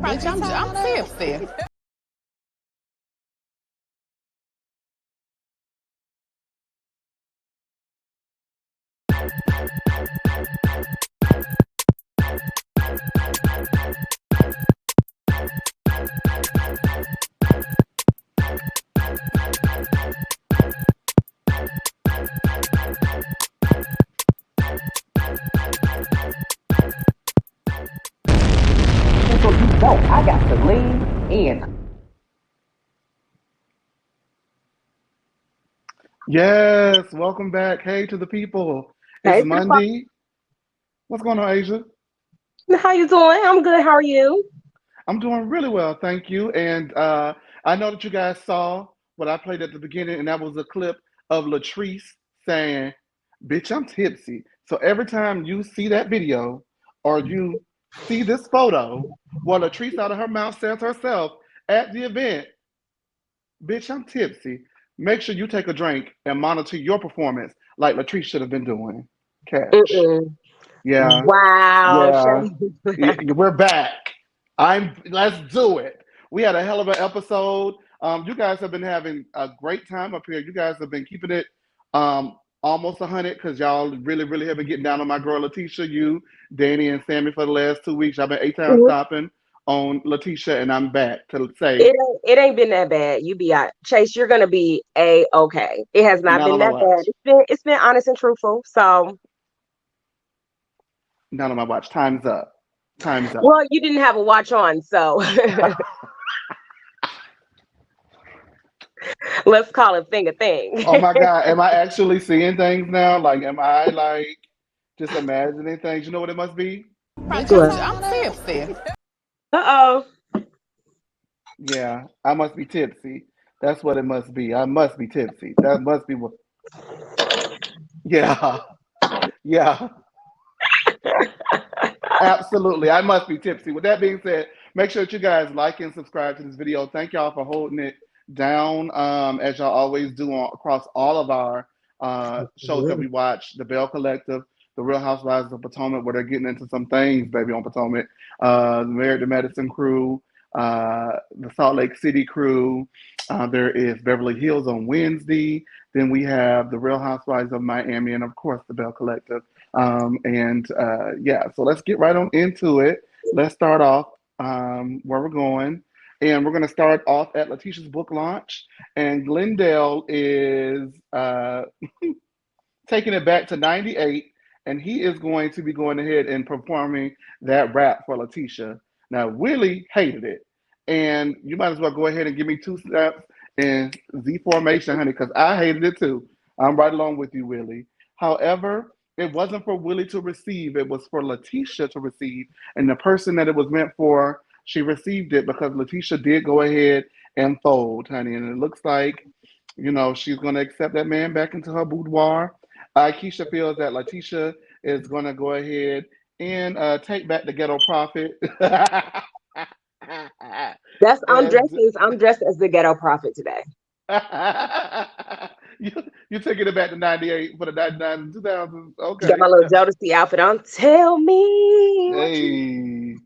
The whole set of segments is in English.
Bitch, I'm tipsy. So you know I got to lean in. Yes, welcome back. Hey to the people. It's Hey, Monday. What's going on, Asia? how you doing? I'm good. How are you? I'm doing really well, thank you. And I know that you guys saw what I played at the beginning, and that was a clip of Latrice saying, "Bitch, I'm tipsy." So every time you see that video or you see this photo where Latrice out of her mouth says herself at the event, "Bitch, I'm tipsy," make sure you take a drink and monitor your performance like Latrice should have been doing. Catch. Mm-mm. Yeah, Wow. yeah. We're back. Let's do it. We had a hell of an episode. You guys have been having a great time up here. You guys have been keeping it almost 100 because y'all really have been getting down on my girl Letitia, you, Danny, and Sammy for the last 2 weeks. I've been 8 times Mhm. stopping on Letitia, and I'm back to say It ain't been that bad. You be out. Chase, you're gonna be okay. It has not not been on my that bad. watch. It's been honest and truthful. So Not on my watch. Time's up. Time's up. well, you didn't have a watch on, so let's call it thing a thing. Oh my God, am I actually seeing things now? Like, am I like just imagining things? You know what it must be? Bitch, I'm tipsy. Uh-oh. Yeah, I must be tipsy. That's what it must be. I must be tipsy. That must be what. Yeah, yeah, absolutely. I must be tipsy. With that being said, make sure that you guys like and subscribe to this video. Thank y'all for holding it down, as y'all always do across all of our shows that we watch. The Bell Collective, The Real Housewives of Potomac, where they're getting into some things, baby, on Potomac. The Married to Medicine crew, the Salt Lake City crew. There is Beverly Hills on Wednesday. Then we have The Real Housewives of Miami, and of course, The Bell Collective. Yeah, so let's get right on into it. Let's start off where we're going. And we're going to start off at Letitia's book launch. And Glendale is taking it back to 98. And he is going to be going ahead and performing that rap for Letitia. Now, Willie hated it. And you might as well go ahead and give me 2 steps in Z formation, honey, because I hated it too. I'm right along with you, Willie. However, it wasn't for Willie to receive, it was for Letitia to receive. And the person that it was meant for, she received it because Letitia did go ahead and fold, honey. And it looks like, she's going to accept that man back into her boudoir. Keisha feels that Letitia is going to go ahead and take back the ghetto prophet. That's and I'm dressed as the ghetto prophet today. you, you're taking it back to 98 for the 99 and 2000s. Got Okay. my little Jodeci outfit on. Tell me what you.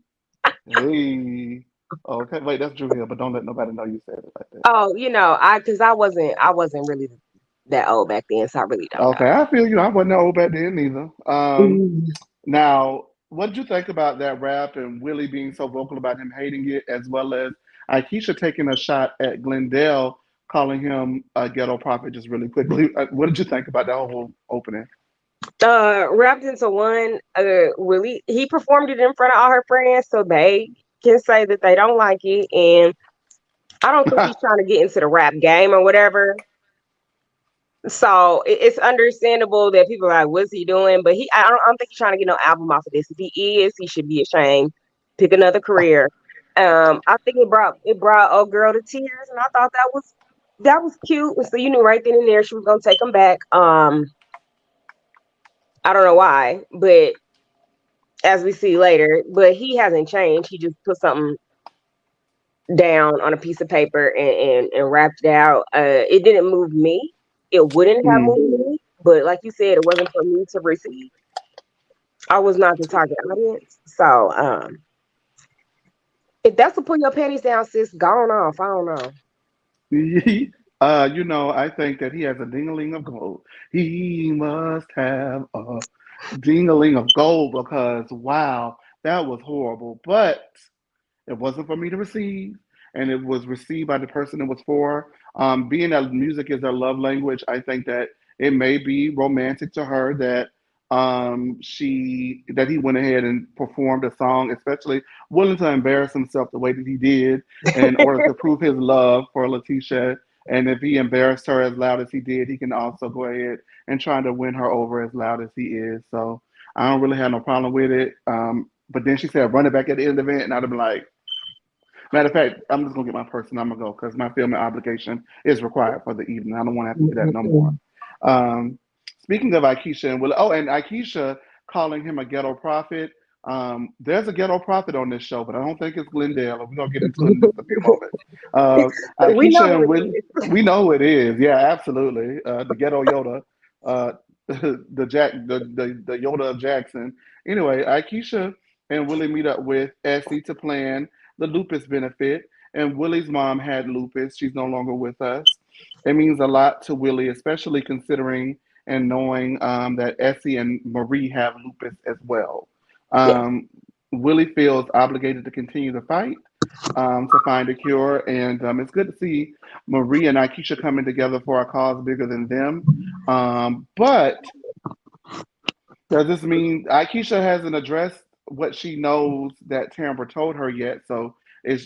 Hey, hey. Okay, wait, that's Drew Hill, but don't let nobody know you said it like that. Oh, because I wasn't really that old back then, so I really don't Okay, I feel you. I wasn't that old back then either. know. Now, what did you think about that rap and Willie being so vocal about him hating it, as well as Aisha taking a shot at Glendale, calling him a ghetto prophet just really quickly? What did you think about that whole opening? Wrapped into one. Willie, he performed it in front of all her friends, so they can say that they don't like it, and I don't think he's trying to get into the rap game or whatever. So it's understandable that people are like, "What's he doing?" But I don't think he's trying to get no album off of this. If he is, he should be ashamed. Pick another career. I think it brought old girl to tears, and I thought that was cute. And so you knew right then and there she was gonna take him back. I don't know why, but as we see later, but he hasn't changed. He just put something down on a piece of paper and wrapped it out. It didn't move me. It wouldn't have Mm, moved me, but like you said, it wasn't for me to receive. I was not the target audience, so If that's to pull your panties down, sis, gone off. I don't know. I think that he has a ding-a-ling of gold. He must have a ding-a-ling of gold because wow, that was horrible. But it wasn't for me to receive, and it was received by the person it was for. Being that music is their love language, I think that it may be romantic to her that he went ahead and performed a song, especially willing to embarrass himself the way that he did in order to prove his love for Letitia. And if he embarrassed her as loud as he did, he can also go ahead and try to win her over as loud as he is. So I don't really have no problem with it. But then she said, run it back at the end of the event. And I'd have been like, matter of fact, I'm just gonna get my purse and I'm gonna go because my filming obligation is required for the evening. I don't want to have to do that no more. Um, Speaking of Akeisha and Will, oh, and Akeisha calling him a ghetto prophet. There's a ghetto prophet on this show, but I don't think it's Glendale. We're gonna get into it in just a few moments. We know Akeisha who and it Will, is. we know who it is. Yeah, absolutely. The ghetto Yoda, uh, the Yoda of Jackson. Anyway, Akeisha and Willie meet up with Essie to plan the lupus benefit. And Willie's mom had lupus. She's no longer with us. It means a lot to Willie, especially considering and knowing that Essie and Marie have lupus as well. Yeah. Um, Willie feels obligated to continue the fight to find a cure, and it's good to see Marie and Akeisha coming together for a cause bigger than them. But does this mean Akeisha hasn't addressed what she knows that Tambra told her yet? So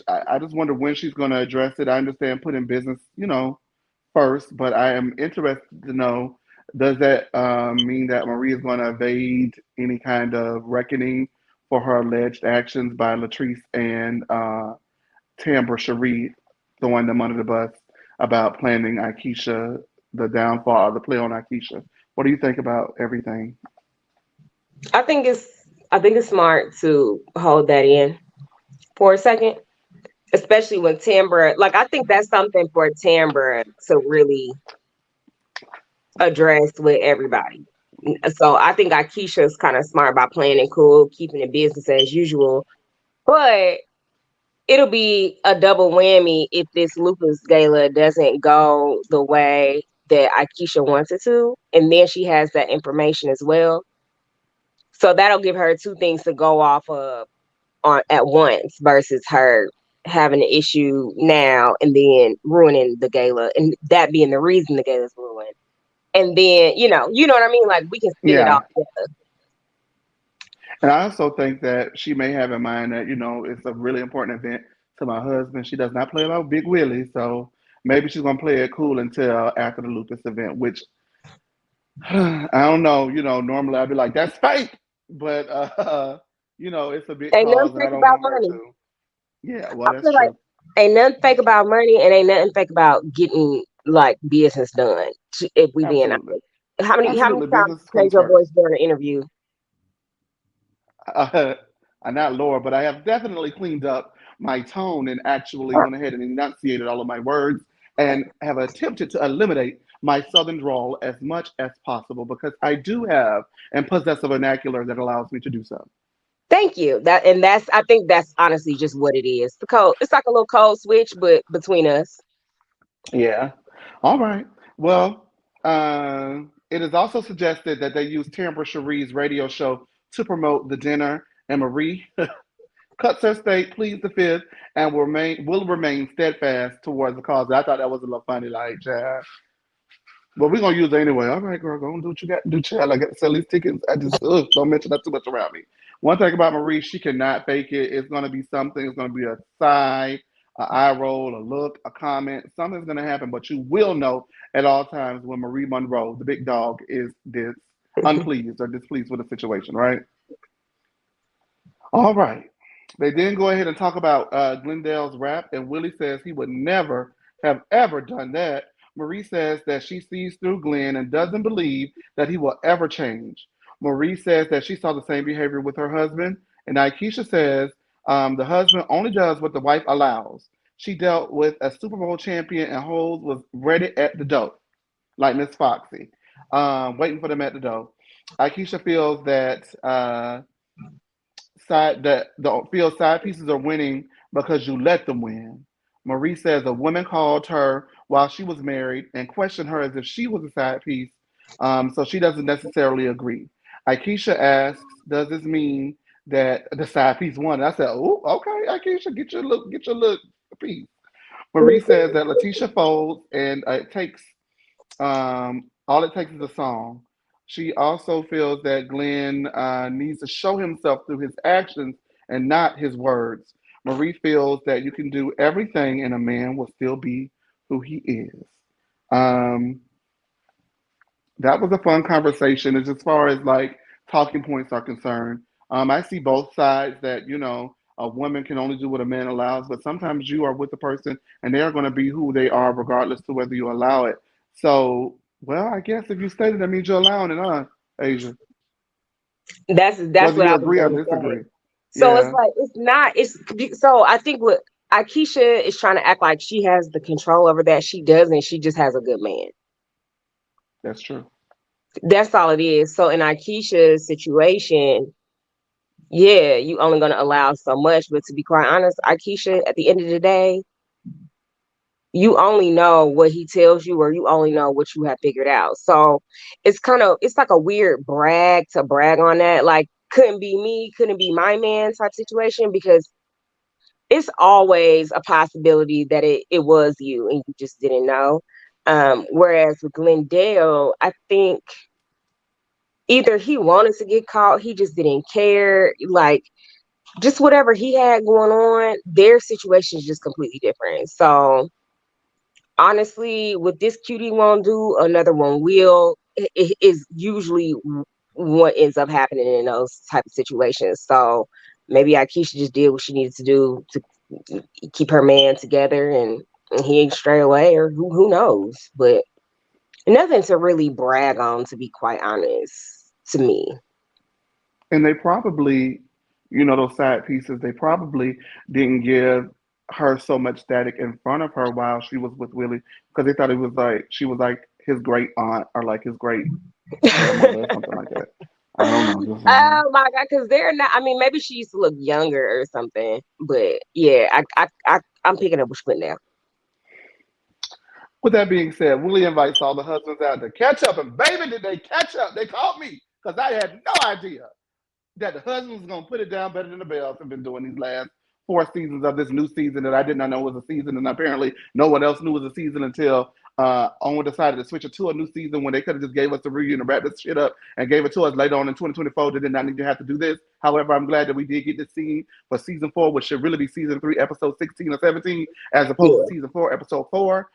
I just wonder when she's going to address it. I understand putting business, first, but I am interested to know, does that mean that Marie is going to evade any kind of reckoning for her alleged actions by Latrice and Tambra Cherie throwing them under the bus about planning Akeisha, the downfall, the play on Akeisha? What do you think about everything? I think it's I think it's smart to hold that in for a second, especially when Tambra, like I think that's something for Tambra to really address with everybody. So I think Akeisha's kind of smart about playing it cool, keeping it business as usual. But it'll be a double whammy if this lupus gala doesn't go the way that Akeisha wants it to, and then she has that information as well. So that'll give her two things to go off of on at once versus her having an issue now and then ruining the gala and that being the reason the gala's ruined. And then, you know what I mean? Like we can spin it all Yeah. together. And I also think that she may have in mind that, it's a really important event to my husband. She does not play about Big Willie, so maybe she's gonna play it cool until after the lupus event, which I don't know. Normally I'd be like, that's fake, but it's a big Ain't nothing cause, and I fake don't about want her money. to. Yeah, I well, that's feel like true. ain't nothing fake about money and ain't nothing fake about getting like business done. If we being Absolutely, honest. How many absolutely. times Business you change comes your first. voice during an interview? uh, I'm not Laura, but I have definitely cleaned up my tone and actually went ahead and enunciated all of my words and have attempted to eliminate my southern drawl as much as possible because I do have and possess a vernacular that allows me to do so. Thank you. That's I think that's honestly just what it is. The code it's like a little code switch, but between us. Yeah. All right. Well, it is also suggested that they use Tambra Cherie's radio show to promote the dinner, and Marie cuts her state, pleads the fifth, and will remain steadfast towards the cause. I thought that was a little funny, like, yeah. But we're gonna use it anyway. All right, girl, go and do what you got to do, child. I got to sell these tickets. I just don't mention that too much around me. One thing about Marie, she cannot fake it. It's gonna be something. It's gonna be a sigh, a eye roll, a look, a comment. Something's gonna happen, but you will know at all times when Marie Monroe, the big dog, is this unpleased or displeased with the situation, right? All right. They then go ahead and talk about Glendale's rap, and Willie says he would never have ever done that. Marie says that she sees through Glenn and doesn't believe that he will ever change. Marie says that she saw the same behavior with her husband, and Aikisha says the husband only does what the wife allows. She dealt with a Super Bowl champion, and Holes was ready at the door, like Miss Foxy, waiting for them at the door. Aikisha feels that feels side pieces are winning because you let them win. Marie says a woman called her while she was married and questioned her as if she was a side piece, so she doesn't necessarily agree. Aikisha asks, "Does this mean that the side piece won?" And I said, "Oh, okay, Aikisha, get your look piece." Marie says that Letitia folds and all it takes is a song. She also feels that Glenn needs to show himself through his actions and not his words. Marie feels that you can do everything and a man will still be who he is. Um, that was a fun conversation as far as like talking points are concerned. I see both sides that, a woman can only do what a man allows, but sometimes you are with the person and they are going to be who they are regardless to whether you allow it. So, well, I guess if you stated that means you're allowing it, Asia? That's Whether what you I was agree or gonna say. disagree. So it's Yeah, like it's not. It's so I think what Aikisha is trying to act like she has the control over that. She doesn't. She just has a good man. that's true. That's all it is. So in Aikisha's situation, yeah, you only gonna allow so much. But to be quite honest, Aikisha, at the end of the day, you only know what he tells you, or you only know what you have figured out. So it's like a weird brag on that. Like couldn't be me, couldn't be my man type situation because it's always a possibility that it was you and you just didn't know. Whereas with Glendale, I think either he wanted to get caught, he just didn't care. Like just whatever he had going on, their situation is just completely different. So honestly, what this cutie won't do, another one will. It is usually what ends up happening in those type of situations. So maybe Aikisha just did what she needed to do to keep her man together, and he ain't stray away, or who knows. But nothing to really brag on, to be quite honest, to me. And they probably, those side pieces, they probably didn't give her so much static in front of her while she was with Willie because they thought it was like she was like his great aunt or like his great grandmother or something like that. I don't know, just saying. Oh my god, because they're not. I mean, maybe she used to look younger or something, but yeah, I'm picking up what you're putting down. With that being said, Willie invites all the husbands out to catch up, and baby, did they catch up? They called me because I had no idea that the husbands was gonna put it down better than the Bells have been doing these last 4 seasons of this new season that I did not know was a season, and apparently no one else knew was a season until Owen decided to switch it to a new season when they could have just gave us the reunion and wrapped this shit up and gave it to us later on in 2024. They did not need to have to do this. However, I'm glad that we did get this scene for season 4, which should really be season 3, episode 16 or 17, as opposed to Yeah, season 4, episode 4.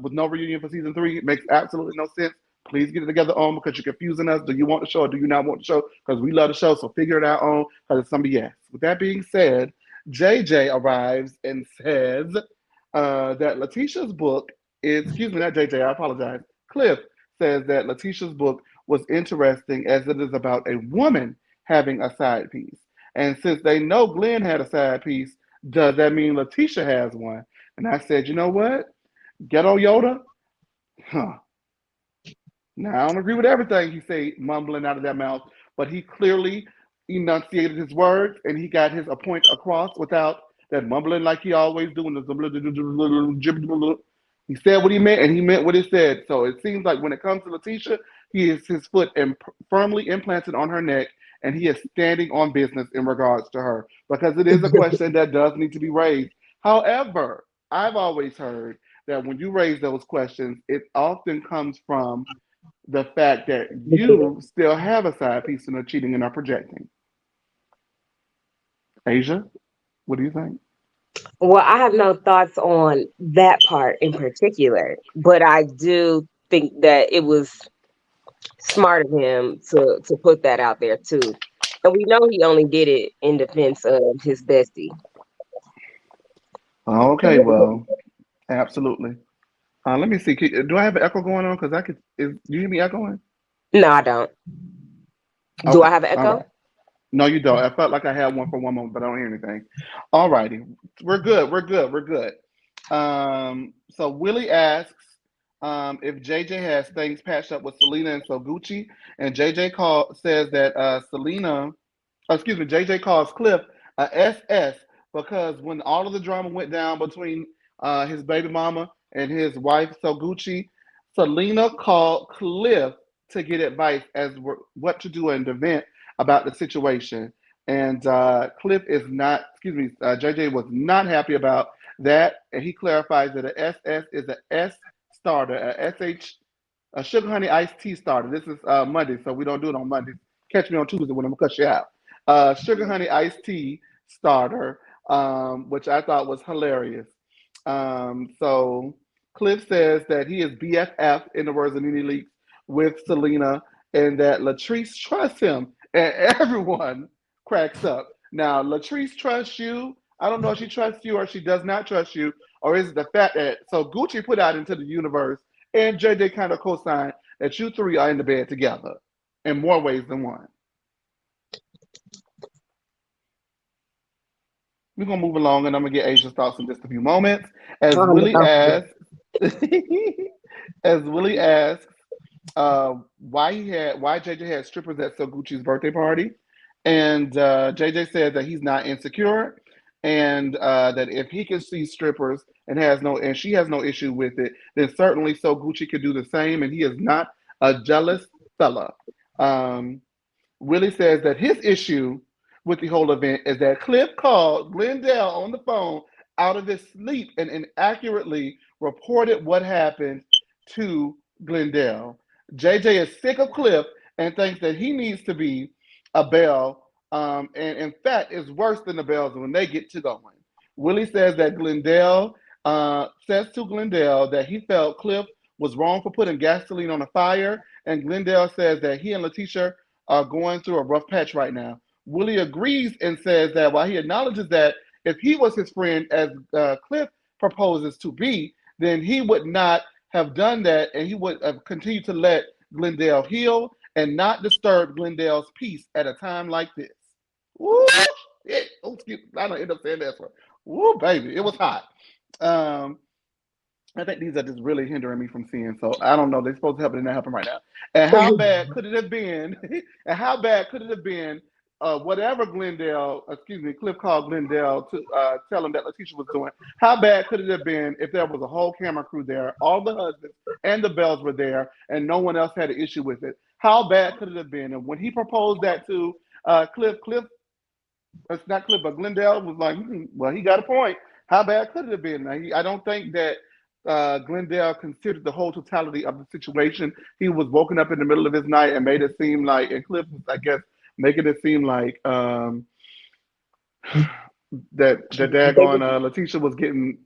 With no reunion for season 3, it makes absolutely no sense. Please get it together on because you're confusing us. Do you want the show or do you not want the show? Because we love the show, so figure it out on because it's some BS. With that being said, JJ arrives and says that Letitia's book is, excuse me, not JJ, I apologize. Cliff says that Letitia's book was interesting as it is about a woman having a side piece. And since they know Glenn had a side piece, does that mean Letitia has one? And I said, you know what? Ghetto Yoda? Huh. Now, I don't agree with everything he said, mumbling out of that mouth, but he clearly enunciated his words and he got his point across without that mumbling like he always do. He said what he meant and he meant what he said. So it seems like when it comes to Letitia, he is his foot firmly implanted on her neck and he is standing on business in regards to her because it is a question that does need to be raised. However, I've always heard that when you raise those questions, it often comes from the fact that you still have a side piece and are cheating and are projecting. Asia, what do you think? well, I have no thoughts on that part in particular, but I do think that it was smart of him to put that out there too. And we know he only did it in defense of his bestie. Okay, well, absolutely. Let me see. Do I have an echo going on? Because I could. Do you hear me echoing? No, I don't. Do Okay, I have an all echo? right. No, you don't. I felt like I had one for one moment, but I don't hear anything. All righty, we're good. We're good. We're good. So Willie asks if JJ has things patched up with Selena and Sogucci, and JJ says that Selena excuse me, JJ calls Cliff a SS because when all of the drama went down between his baby mama and his wife Sogucci, Selena called Cliff to get advice as what to do and to vent about the situation. And Cliff is not, excuse me, JJ was not happy about that, and he clarifies that a SS is a S starter, a SH, a sugar honey iced tea starter. This is Monday, so we don't do it on Mondays. Catch me on Tuesday when I'm gonna cut you out. Sugar honey iced tea starter, which I thought was hilarious. So Cliff says that he is BFF, in the words of Nene Leakes, with Selena, and that Latrice trusts him, and everyone cracks up. Now, Latrice trusts you. I don't know if she trusts you or she does not trust you, or is it the fact that so Gucci put out into the universe and JJ kind of co-signed that you three are in the bed together in more ways than one. We're gonna move along, and I'm gonna get Asia's thoughts in just a few moments. As Willie asks, as Willie asks, why JJ had strippers at Soguchi's birthday party, and JJ said that he's not insecure, and that if he can see strippers and she has no issue with it, then certainly Soguchi could do the same, and he is not a jealous fella. Um, Willie says that his issue with the whole event is that Cliff called Glendale on the phone out of his sleep and inaccurately reported what happened to Glendale. JJ is sick of Cliff and thinks that he needs to be a Belle, and in fact is worse than the Bells when they get to going. Willie says that Glendale says to Glendale that he felt Cliff was wrong for putting gasoline on a fire, and Glendale says that he and Letitia are going through a rough patch right now. Willie agrees and says that while he acknowledges that if he was his friend, as Cliff proposes to be, then he would not have done that, and he would have continued to let Glendale heal and not disturb Glendale's peace at a time like this. Woo! Oh, excuse me. I don't end up saying that one. Woo, baby, it was hot. I think these are just really hindering me from seeing. So I don't know. They're supposed to help, it not happen right now. And how bad could it have been? And how bad could it have been? Whatever Glendale, excuse me, Cliff called Glendale to tell him that Letitia was doing. How bad could it have been if there was a whole camera crew there, all the husbands and the Bells were there, and no one else had an issue with it? How bad could it have been? And when he proposed that to Cliff, it's not Cliff, but Glendale was like, well, he got a point. How bad could it have been? Now, I don't think that Glendale considered the whole totality of the situation. He was woken up in the middle of his night and made it seem like, and Cliff was, I guess, making it seem like that daggone Letitia was getting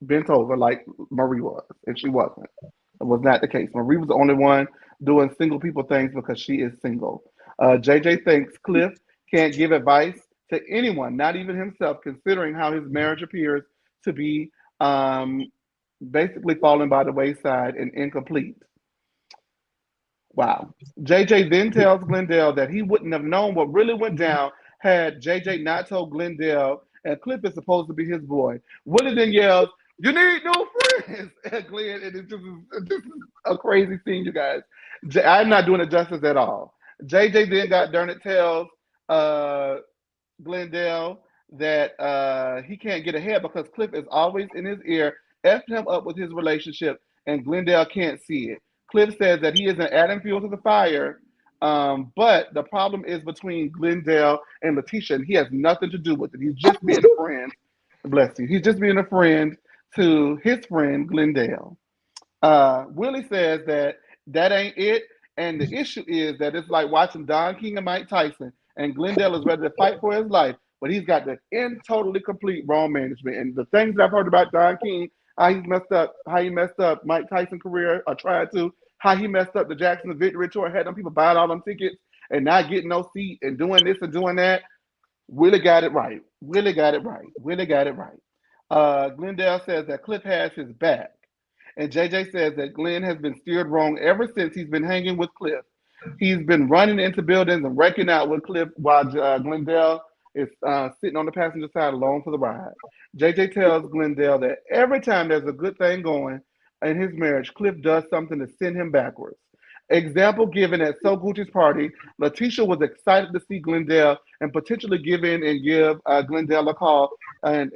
bent over like Marie was, and she wasn't. It was not the case. Marie was the only one doing single people things because she is single. JJ thinks Cliff can't give advice to anyone, not even himself, considering how his marriage appears to be basically falling by the wayside and incomplete. Wow. JJ then tells Glendale that he wouldn't have known what really went down had JJ not told Glendale, and Cliff is supposed to be his boy. Willie then yells, "You need new friends!" at Glenn, and this is a crazy scene, you guys. I'm not doing it justice at all. JJ then got darn it tells Glendale that he can't get ahead because Cliff is always in his ear, effing him up with his relationship, and Glendale can't see it. Cliff says that he isn't adding fuel to the fire, but the problem is between Glendale and Letitia, and he has nothing to do with it. He's just being a friend. Bless you. He's just being a friend to his friend Glendale. Willie says that ain't it, and the issue is that it's like watching Don King and Mike Tyson, and Glendale is ready to fight for his life, but he's got the totally complete wrong management. And the things that I've heard about Don King, how he messed up Mike Tyson's career, or tried to, how he messed up the Jackson Victory Tour, had them people buying all them tickets and not getting no seat and doing this and doing that. Willie got it right. Willie got it right. Willie got it right. Glendale says that Cliff has his back. And JJ says that Glenn has been steered wrong ever since he's been hanging with Cliff. He's been running into buildings and wrecking out with Cliff while Glendale is sitting on the passenger side alone for the ride. JJ tells Glendale that every time there's a good thing going in his marriage, Cliff does something to send him backwards. Example given at So Gucci's party, Letitia was excited to see Glendale and potentially give in and give Glendale a call and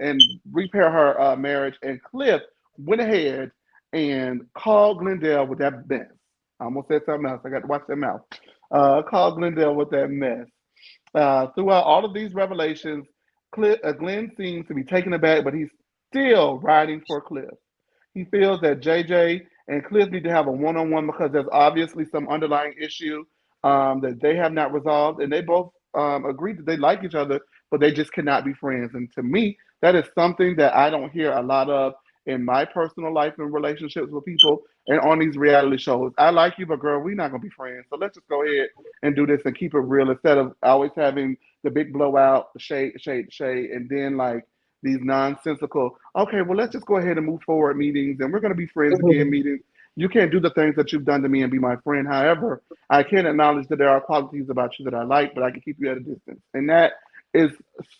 repair her marriage. And Cliff went ahead and called Glendale with that mess. I almost said something else. I got to watch that mouth. Called Glendale with that mess. Throughout all of these revelations, Glenn seems to be taken aback, but he's still riding for Cliff. He feels that JJ and Cliff need to have a one-on-one because there's obviously some underlying issue that they have not resolved, and they both agree that they like each other, but they just cannot be friends. And to me, that is something that I don't hear a lot of in my personal life and relationships with people and on these reality shows. I like you, but girl, we're not gonna be friends. So let's just go ahead and do this and keep it real instead of always having the big blowout, the shade, and then like these nonsensical, okay, well, let's just go ahead and move forward meetings and we're going to be friends again meetings. You can't do the things that you've done to me and be my friend. However, I can acknowledge that there are qualities about you that I like, but I can keep you at a distance. And that is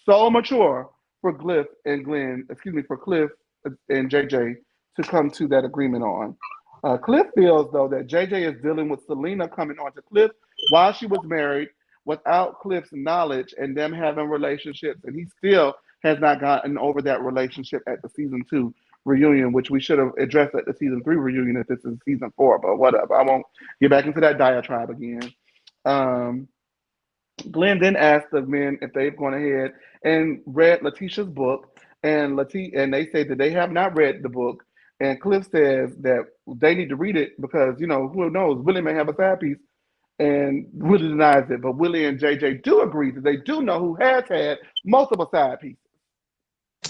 so mature for Cliff and Glenn, excuse me, for Cliff and JJ to come to that agreement on. Cliff feels, though, that JJ is dealing with Selena coming on to Cliff while she was married without Cliff's knowledge and them having relationships. And he still has not gotten over that relationship at the season 2 reunion, which we should have addressed at the season 3 reunion if this is season 4, but whatever. I won't get back into that diatribe again. Um, Glenn then asked the men if they've gone ahead and read Letitia's book, and they say that they have not read the book. And Cliff says that they need to read it because who knows, Willie may have a side piece, and Willie denies it. But Willie and JJ do agree that they do know who has had multiple side pieces.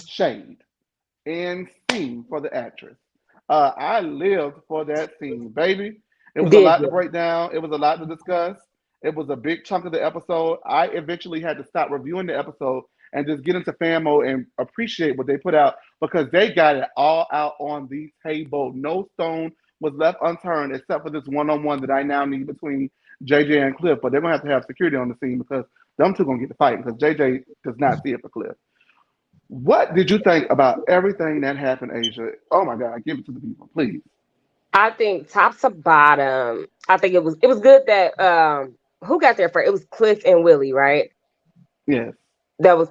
Shade and scene for the actress. I lived for that scene, baby. It was a Did lot to you? break down. It was a lot to discuss. It was a big chunk of the episode. I eventually had to stop reviewing the episode and just get into fan mode and appreciate what they put out because they got it all out on the table. No stone was left unturned except for this one-on-one that I now need between JJ and Cliff. But they're gonna have security on the scene because them two gonna get the fight because JJ does not see it for Cliff. What did you think about everything that happened, Asia? Oh my God, give it to the people, please. I think top to bottom, I think it was good that who got there first? It was Cliff and Willie, right? Yes. That was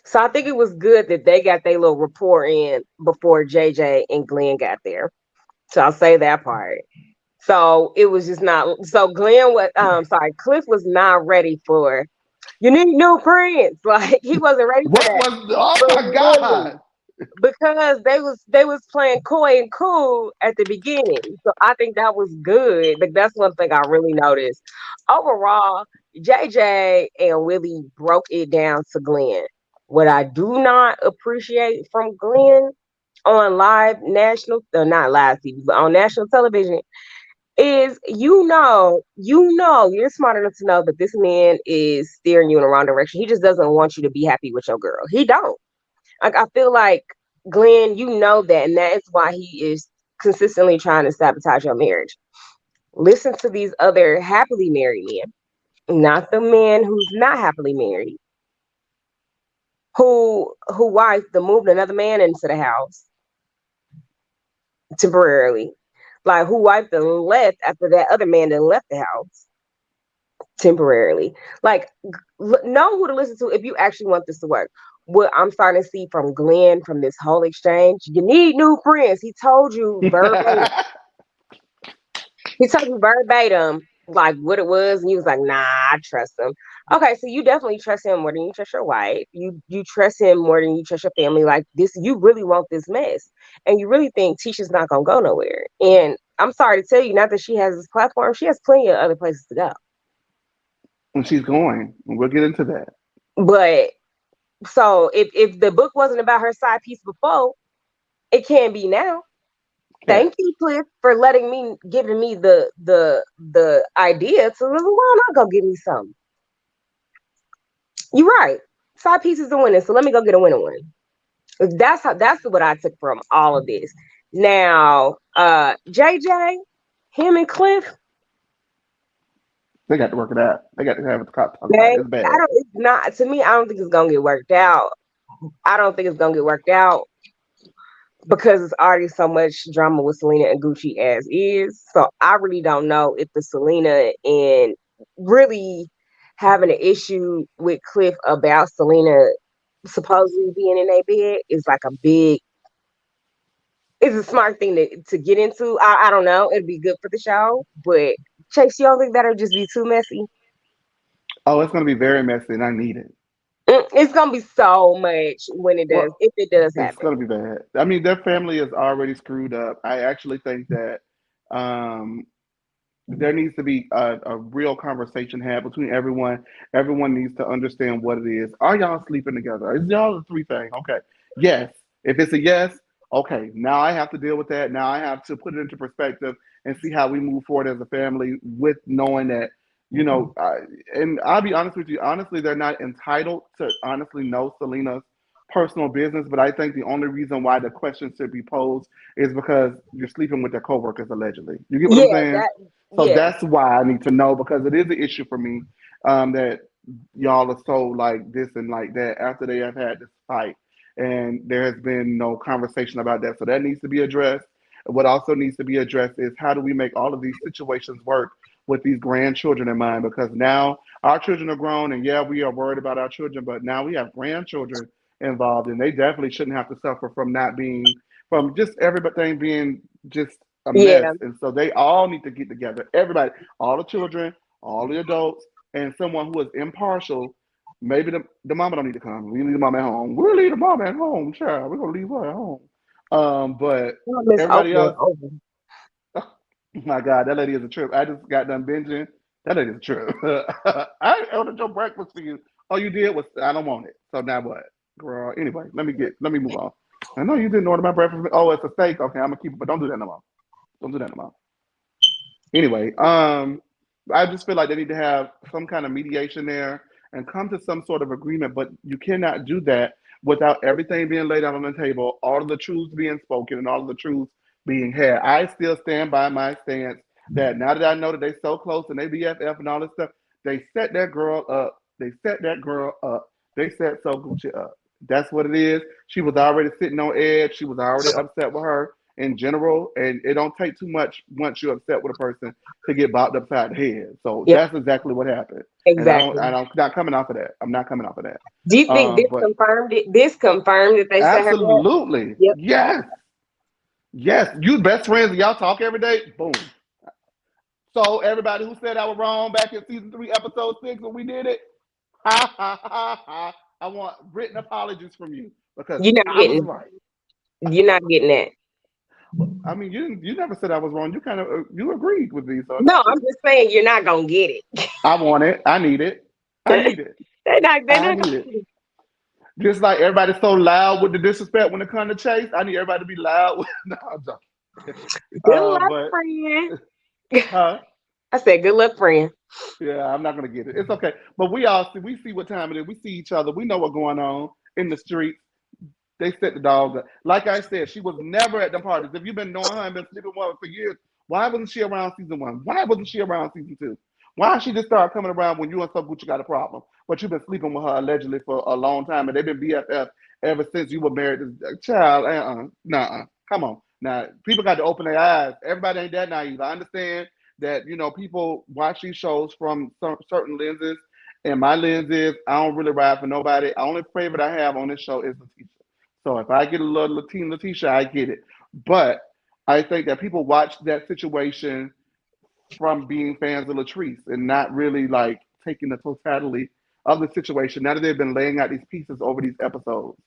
so I think it was good that they got their little report in before JJ and Glenn got there. So I'll say that part. So it was just not so Glenn was sorry, Cliff was not ready for you need new friends. Like he wasn't ready for What that. was? Oh But my Willie, God! because they was playing coy and cool at the beginning. So I think that was good. Like that's one thing I really noticed. Overall, JJ and Willie broke it down to Glenn. What I do not appreciate from Glenn on live national, not live TV, but on national television is you're smart enough to know that this man is steering you in the wrong direction. He just doesn't want you to be happy with your girl. He don't. Like I feel like Glenn, you know that, and that is why he is consistently trying to sabotage your marriage. Listen to these other happily married men, not the man who's not happily married, who wife that moved another man into the house temporarily, like who wife that left after that other man that left the house temporarily. Like, know who to listen to if you actually want this to work. What I'm starting to see from Glenn from this whole exchange, you need new friends. He told you verbatim, like what it was, and you was like, nah, I trust him. Okay, so you definitely trust him more than you trust your wife. You trust him more than you trust your family. Like this, you really want this mess, and you really think Tisha's not gonna go nowhere. And I'm sorry to tell you, not that she has this platform, she has plenty of other places to go. And she's going, and we'll get into that. But so if the book wasn't about her side piece before, it can be now. Okay. Thank you, Cliff, for giving me the idea to why not go give me some. You're right. Side pieces are winning, so let me go get a winning one. That's what I took from all of this. Now, JJ, him and Cliff, They got to work it out. They got to have a talk about they, it. It's bad. it's not, to me, I don't think it's gonna get worked out. I don't think it's gonna get worked out. because it's already so much drama with Selena and Gucci as is. So I really don't know if the Selena and really having an issue with Cliff about Selena supposedly being in a bed is like a big, it's a smart thing to get into. I don't know. It'd be good for the show. But Chase, you don't think that'll just be too messy? Oh, it's going to be very messy, and I need it. It's gonna be so much when it does, Well, if it does it's happen. going to be bad. I mean, their family is already screwed up. I actually think that um, there needs to be a real conversation had between everyone. Everyone needs to understand what it is. Are y'all sleeping together? Is y'all the three thing? Okay. Yes. If it's a yes, okay. Now I have to deal with that. Now I have to put it into perspective and see how we move forward as a family with knowing that, you know, and I'll be honest with you. Honestly, they're not entitled to honestly know Selena's personal business, but I think the only reason why the question should be posed is because you're sleeping with their coworkers allegedly. You get what I'm Yeah, saying? that So yeah. that's why I need to know because it is an issue for me that y'all are so like this and like that after they have had this fight. And there has been no conversation about that. So that needs to be addressed. What also needs to be addressed is how do we make all of these situations work with these grandchildren in mind? Because now our children are grown, and yeah, we are worried about our children, but now we have grandchildren involved, and they definitely shouldn't have to suffer from not being, from just everything being just a mess. Yeah. And so they all need to get together. Everybody, all the children, all the adults, and someone who is impartial. Maybe the mama don't need to come. We leave the mama at home. We'll leave the mama at home, child. We're gonna leave her at home. But Miss everybody Oprah else, over. oh my God, that lady is a trip. I just got done binging. That lady is a trip. I ordered your breakfast for you. All you did was I don't want it. So now what, girl? Anyway, let me move on. I know you didn't order my breakfast. Oh, it's a steak. Okay, I'm gonna keep it, but don't do that no more. Don't do that no more. Anyway, I just feel like they need to have some kind of mediation there and come to some sort of agreement. But you cannot do that without everything being laid out on the table, all of the truths being spoken, and all of the truths being had. I still stand by my stance that now that I know that they so close and they BFF and all this stuff, they set that girl up. They set that girl up. They set So Gucci up. That's what it is. She was already sitting on edge. She was already upset with her in general, and it don't take too much once you're upset with a person to get bopped upside the head. So Yep, that's exactly what happened. And exactly. I'm not coming off of that. I'm not coming off of that. Do you think this But confirmed it? This confirmed that they set her up? absolutely, Yep. yes, yes. You best friends, y'all talk every day. Boom. So everybody who said I was wrong back in season 3, episode 6, when we did it, ha ha ha ha. I want written apologies from you because You're not I was getting right. you're not getting that. Well, I mean, you never said I was wrong. You kind of you agreed with me, so No, that's I'm cool. just saying you're not gonna get I want it. I need it. I it. need it. They're I not need gonna it. get it. Just like everybody's so loud with the disrespect when it comes to Chase, I need everybody to be loud. With, no, I'm joking. Good luck, But friend. huh? I said good luck, friend. Yeah, I'm not gonna get it. It's okay. But we see what time it is. We see each other. We know what's going on in the streets. They set the dog up. Like I said, she was never at the parties. If you've been knowing her and been sleeping with her for years, why wasn't she around season 1? Why wasn't she around season 2? Why she just started coming around when you and Gucci got a problem? But you've been sleeping with her allegedly for a long time, and they've been BFF ever since you were married. Child, nah, come on. Now people got to open their eyes. Everybody ain't that naive. I understand that people watch these shows from certain lenses, and my lens is I don't really ride for nobody. The only favorite I have on this show is Letitia. So if I get a little Latina Letitia, I get it. But I think that people watch that situation from being fans of Latrice and not really like taking the totality of the situation. Now that they've been laying out these pieces over these episodes,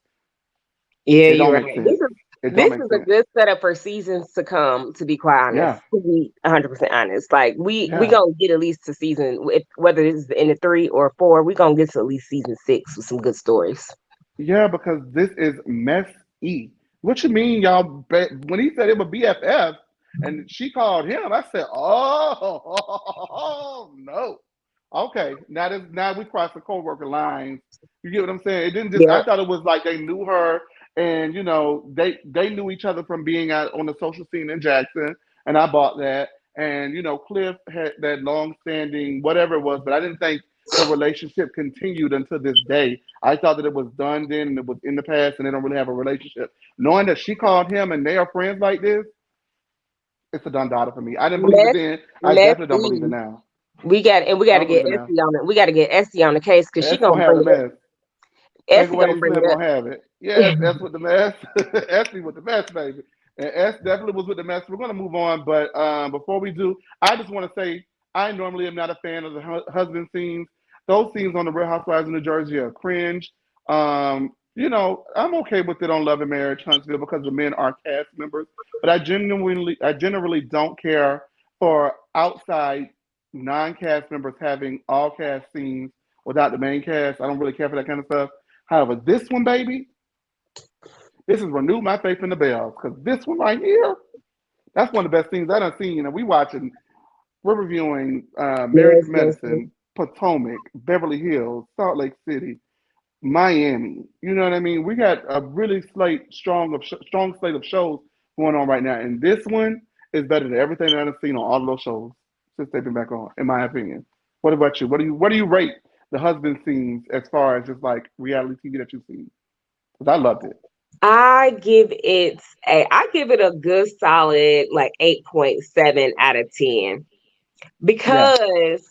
Yeah, it you're don't make right. sense. It don't This make is a sense. good setup for seasons to come. To be quite honest, Yeah, to be 100% honest, like we yeah, gonna get at least to season, whether it's in the 3 or 4, we gonna get to at least season 6 with some good stories. yeah. Because this is messy. What you mean, y'all? When he said it was BFF, and she called him, I said, "Oh, no." Okay, now we crossed the co-worker lines. You get what I'm saying? It didn't just. I Yeah, thought it was like they knew her, and they knew each other from being out on the social scene in Jackson, and I bought that. And Cliff had that long-standing whatever it was, but I didn't think the relationship continued until this day. I thought that it was done then and it was in the past and they don't really have a relationship. Knowing that she called him and they are friends like this, it's a done daughter for me. I didn't believe it Mess, then. I definitely don't believe it messy. now. We got I to don't get believe it now. Essie on it. We got to get Essie on the case because she S gonna gonna have bring the it up. mess. Take Essie away gonna bring Slim it gonna have it. Yes, S with the mess. Essie with the mess, baby. And S definitely was with the mess. We're gonna move on, but before we do, I just want to say I normally am not a fan of the husband scenes. Those scenes on the Real Housewives of New Jersey are cringe. I'm okay with it on Love and Marriage Huntsville because the men are cast members, but I generally don't care for outside non-cast members having all cast scenes without the main cast. I don't really care for that kind of stuff. However, this one, baby, this has renewed my faith in the Bells because this one right here, that's one of the best things I done seen. And we're reviewing Married Yes, to messy. Medicine, Potomac, Beverly Hills, Salt Lake City, Miami. You know what I mean? We got a really strong slate of shows going on right now, and this one is better than everything that I've seen on all of those shows since they've been back on, in my opinion. What about you? What do you rate the husband scenes as far as just like reality TV that you've seen? Because I loved it. I give it a good solid like 8.7 out of 10 Yeah, because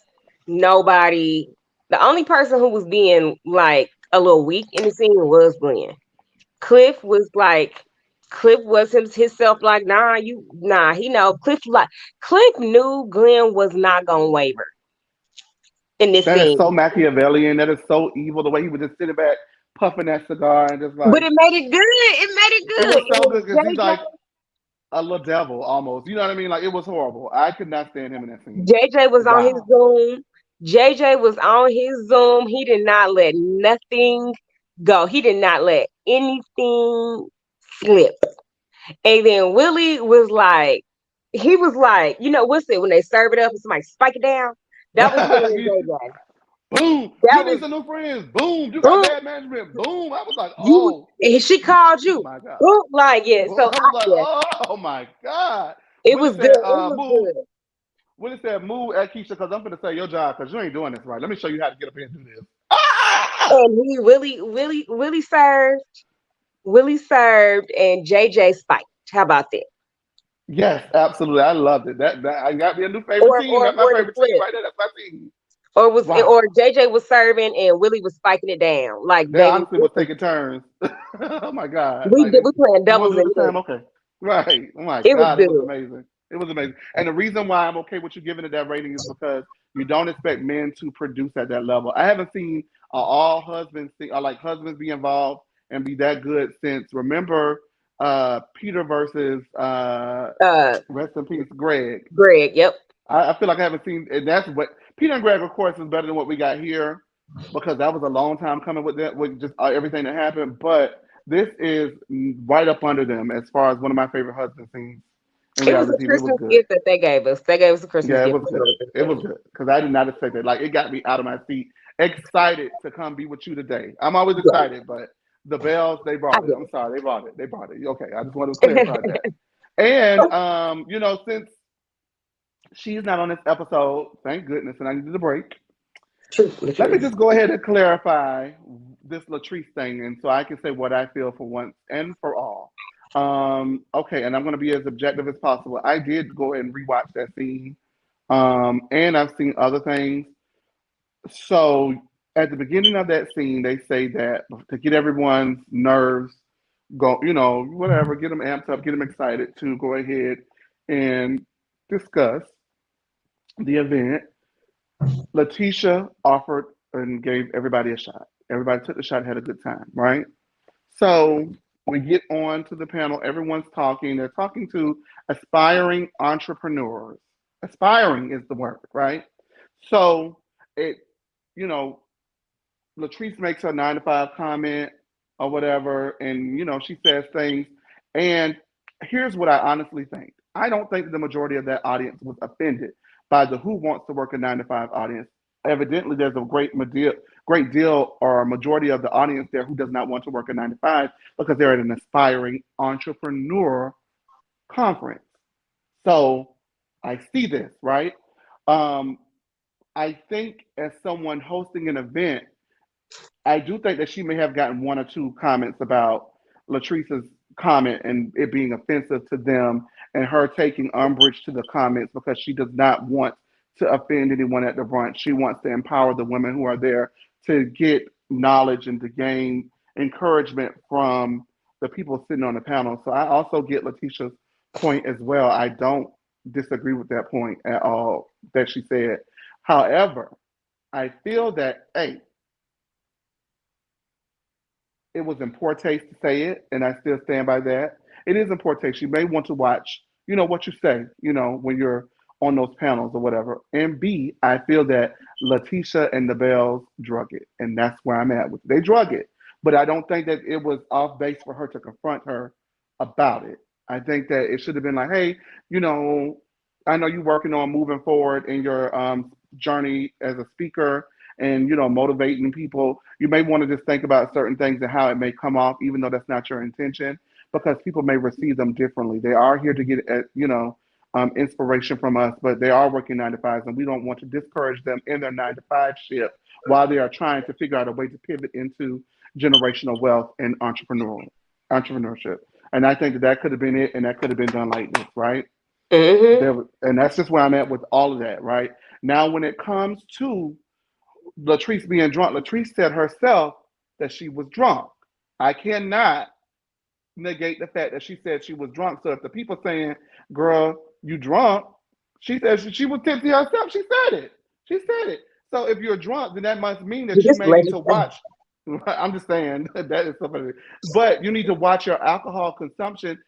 nobody the only person who was being like a little weak in the scene was Glenn. Cliff was like Cliff was himself like, he know Cliff knew Glenn was not gonna waver in this that is so scene. Machiavellian. That is so evil. The way he was just sitting back puffing that cigar and just But like it made it good. It made it it good. was so And good because he's like a little devil almost. You know what I mean? Like it was horrible. I could not stand him in that scene. JJ was on his Wow. Zoom. JJ was on his Zoom. He did not let nothing go. He did not let anything slip. And then Willie was like, what's it when they serve it up and somebody spike it down? That was Willie and JJ. Boom! That You need was some new friends. Boom! You got boom. bad management. Boom! I was like, You oh, and she called you. my god. Boom, like yeah. Boom. So I was like, yeah, oh my god. it Willie was good. said, It was move. good. Willie said, move at Keisha because I'm going to say your job because you ain't doing this right. Let me show you how to get up here and do this. Ah! And he Willie served, and JJ spiked. How about that? Yes, absolutely. I loved it. That I got me a new favorite team. That's my Or the favorite team flip. right there. That's my team. Or Wow. JJ was serving and Willie was spiking it down. Like They baby, honestly was taking turns. Oh my God. we playing You want doubles to in do this here. time? Okay. Right. Oh my It was God. It was good. amazing. It was amazing. And the reason why I'm okay with you giving it that rating is because you don't expect men to produce at that level. I haven't seen all husbands or like husbands be involved and be that good since remember Peter versus Uh rest in peace Greg. Greg, yep. I feel like I haven't seen, and that's what Peter and Greg, of course, is better than what we got here because that was a long time coming with that, with just everything that happened. But this is right up under them as far as one of my favorite husband scenes in It was a reality TV. It was Christmas good. gift that they gave us. They gave us a Christmas Yeah, it gift. was good. It was good because I did not expect it. Like it got me out of my seat, excited to come be with you today. I'm always Yeah, excited, but the bells they I brought it. get I'm sorry, they brought it. They brought it. Okay, I just wanted to clarify it. that. And since she's not on this episode, thank goodness, and I needed a break. Truthfully Let me true. just go ahead and clarify this Latrice thing, and so I can say what I feel for once and for all. Okay, and I'm going to be as objective as possible. I did go ahead and rewatch that scene, and I've seen other things. So at the beginning of that scene, they say that to get everyone's nerves go, whatever, get them amped up, get them excited to go ahead and discuss the event. Letitia offered and gave everybody a shot. Everybody took the shot, had a good time, right? So we get on to the panel. Everyone's talking. They're talking to aspiring entrepreneurs. Aspiring is the word, right? So it, you know, Latrice makes her 9 to 5 comment or whatever, and she says things. And here's what I honestly think. I don't think the majority of that audience was offended by the who wants to work a 9 to 5 audience. Evidently, there's a great deal or a majority of the audience there who does not want to work a 9 to 5 because they're at an aspiring entrepreneur conference. So I see this, right? Um, I think as someone hosting an event, I do think that she may have gotten one or two comments about Latrice's comment and it being offensive to them and her taking umbrage to the comments because she does not want to offend anyone at the brunch. She wants to empower the women who are there to get knowledge and to gain encouragement from the people sitting on the panel. So I also get Letitia's point as well. I don't disagree with that point at all that she said. However, I feel that, hey, it was in poor taste to say it, and I still stand by that. It is in poor taste. You may want to watch, what you say, when you're on those panels or whatever. And B, I feel that Letitia and the Bells drug it, and that's where I'm at with it. They drug it, but I don't think that it was off base for her to confront her about it. I think that it should have been like, hey, you know, I know you're working on moving forward in your journey as a speaker and motivating people. You may want to just think about certain things and how it may come off, even though that's not your intention, because people may receive them differently. They are here to get inspiration from us, but they are working 9 to 5s, and we don't want to discourage them in their 9 to 5 shift while they are trying to figure out a way to pivot into generational wealth and entrepreneurship. And I think that that could have been it, and that could have been done like this, right? Mm-hmm. And that's just where I'm at with all of that, right? Now, when it comes to Latrice being drunk, Latrice said herself that she was drunk. I cannot negate the fact that she said she was drunk. So if the people saying, "Girl, you drunk," she said she was tipsy herself. She said it. She said it. So if you're drunk, then that must mean You that you just may let need it to go. watch. I'm just saying that is something, but you need to watch your alcohol consumption.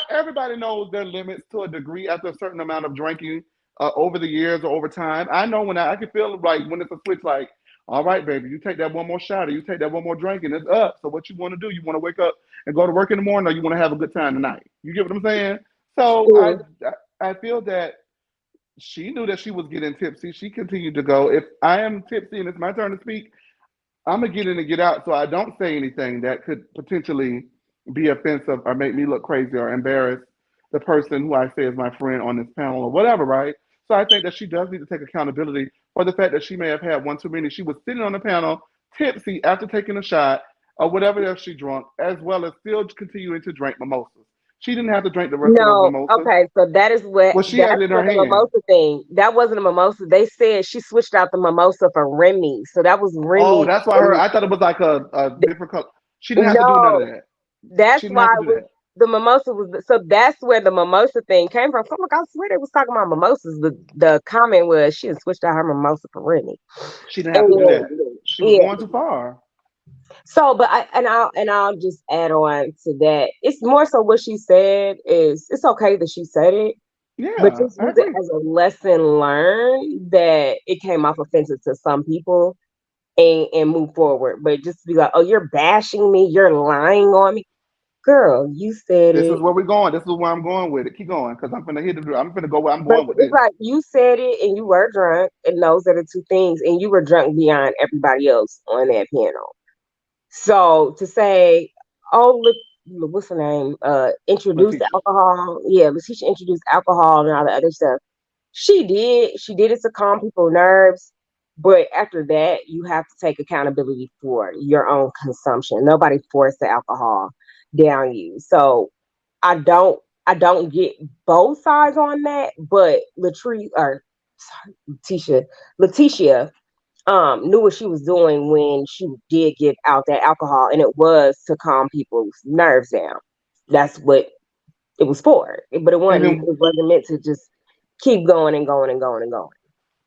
Everybody knows their limits to a degree after a certain amount of drinking over the years or over time. I know when I can feel like when it's a switch, like, all right, baby, you take that one more shot or you take that one more drink and it's up. So what you want to do? You want to wake up and go to work in the morning, or you want to have a good time tonight? You get what I'm saying? So Mhm. I feel that she knew that she was getting tipsy. She continued to go. If I am tipsy and it's my turn to speak, I'm gonna get in and get out, so I don't say anything that could potentially be offensive or make me look crazy or embarrass the person who I say is my friend on this panel or whatever, right? So I think that she does need to take accountability for the fact that she may have had one too many. She was sitting on the panel, tipsy after taking a shot or whatever else she drunk, as well as still continuing to drink mimosas. She didn't have to drink the rest of those No, mimosas. okay, so Well, she had that's it in her what the hand. mimosa thing. That wasn't a mimosa. They said she switched out the mimosa for Remy. So that was Oh, Remy. that's why I thought it was like a different color. She didn't have to do none of No, that. that's She didn't why have to it do was that. the mimosa was so that's where the mimosa thing came from. So I'm like, I swear they was talking about mimosas. The comment was she had switched out her mimosa for Remy. She didn't have to do And that. She was yeah, going too far. so but I'll just add on to that. It's more so what she said is it's okay that she said it, but Yeah, just I use it agree. as a lesson learned that it came off offensive to some people and move forward. But just be like, oh, you're bashing me, you're lying on me. Girl, you said This is it. where we're going. This is where I'm going with it. Keep going, because I'm gonna hit it. I'm gonna go where I'm But going with it's this. like you said it and you were drunk, and those are the two things, and you were drunk beyond everybody else on that panel. So to say, oh look, what's her name? Introduced Letitia. alcohol. Yeah, Letitia introduced alcohol and all the other stuff. She did. She did it to calm people's nerves. But after that, you have to take accountability for your own consumption. Nobody forced the alcohol down you. So I don't I don't get both sides on that, but Latrice or sorry, Letitia knew what she was doing when she did get out that alcohol, and it was to calm people's nerves down. That's what it was for. But And then it wasn't meant to just keep going and going and going and going.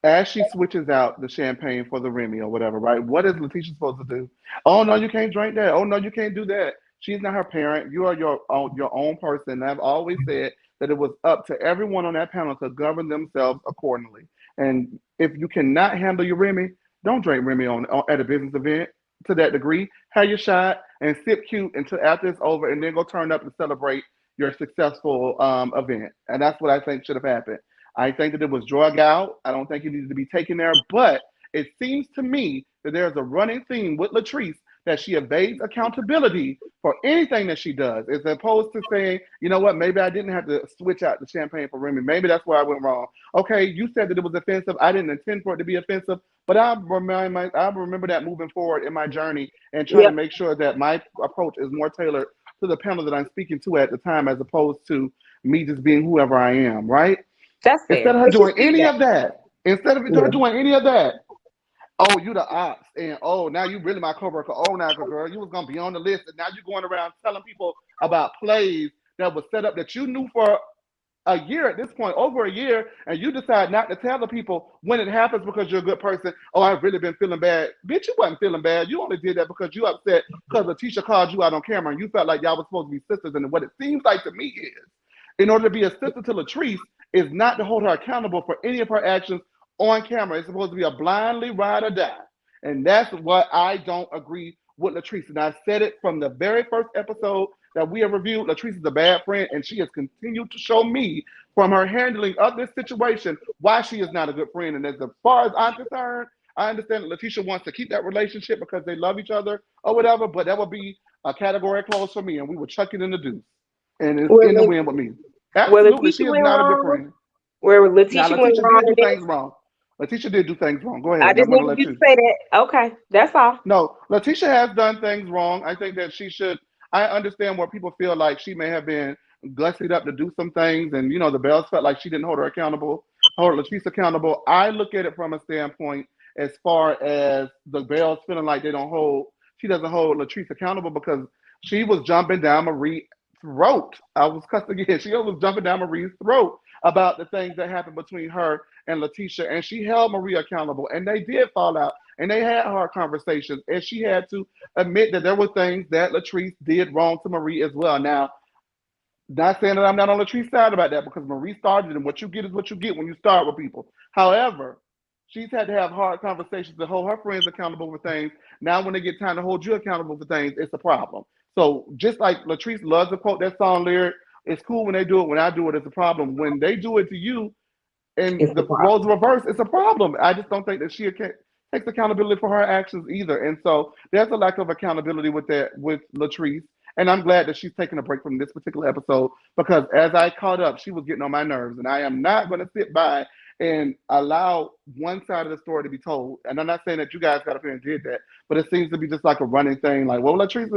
as she switches out the champagne for the Remy or whatever, right? What is Letitia supposed to do? Oh no, you can't drink that. Oh no, you can't do that. She's not her parent. You are your own person. I've always said that it was up to everyone on that panel to govern themselves accordingly. And if you cannot handle your Remy, don't drink Remy at a business event to that degree. Have your shot and sip cute until after it's over, and then go turn up and celebrate your successful event. And that's what I think should have happened. I think that it was drug out. I don't think it needed to be taken there. But it seems to me that there's a running theme with Latrice that she evades accountability for anything that she does, as opposed to saying, you know what, maybe I didn't have to switch out the champagne for Remy. Maybe that's where I went wrong. Okay, you said that it was offensive. I didn't intend for it to be offensive, but I remember that moving forward in my journey and trying to Yep, make sure that my approach is more tailored to the panel that I'm speaking to at the time, as opposed to me just being whoever I am, right? that's Instead fair. of her And she doing said any that. of that, instead of her Yeah. doing any of that, oh, you the ops, and oh, now you really my coworker. Oh, now girl, you was gonna be on the list, and now you're going around telling people about plays that was set up that you knew for a year at this point, over a year, and you decide not to tell the people when it happens because you're a good person. Oh, I've really been feeling bad. Bitch, you wasn't feeling bad. You only did that because you upset because Letitia called you out on camera and you felt like y'all was supposed to be sisters. And what it seems like to me is, in order to be a sister to Latrice, is not to hold her accountable for any of her actions on camera. It's supposed to be a blindly ride or die. And that's what I don't agree with Latrice. And I said it from the very first episode that we have reviewed. Latrice is a bad friend, and she has continued to show me from her handling of this situation why she is not a good friend. And as far as I'm concerned, I understand that Letitia wants to keep that relationship because they love each other or whatever, but that would be a category close for me, and we would chuck it in the deuce. And it's Where, in the wind with me. where Absolutely, Letitia she is went not a good wrong, friend. where Now, Letitia went Letitia wrong did in do things this, wrong. Letitia did do things wrong. Go I ahead. I'm just going to needed let you to you. say that. Okay, that's all. No, Letitia has done things wrong. I think that she should. I understand where people feel like she may have been gussied up to do some things, and the Bells felt like she didn't hold her accountable, hold Latrice accountable. I look at it from a standpoint as far as the Bells feeling like she doesn't hold Latrice accountable because she was jumping down Marie's throat. I was cussing again. She was jumping down Marie's throat about the things that happened between her and Letitia, and she held Marie accountable, and they did fall out and they had hard conversations, and she had to admit that there were things that Latrice did wrong to Marie as well. Now, not saying that I'm not on Latrice's side about that because Marie started, and what you get is what you get when you start with people. However, she's had to have hard conversations to hold her friends accountable for things. Now, when they get time to hold you accountable for things, it's a problem. So, just like Latrice loves to quote that song lyric, it's cool when they do it. When I do it, it's a problem. When they do it to you, It's and the the roles problem. reverse, it's a problem. I just don't think that she takes accountability for her actions either. And so there's a lack of accountability with that with Latrice. And I'm glad that she's taking a break from this particular episode because as I caught up, she was getting on my nerves. And I am not going to sit by and allow one side of the story to be told. And I'm not saying that you guys got up here and did that, but it seems to be just like a running thing. Like, well, Latrice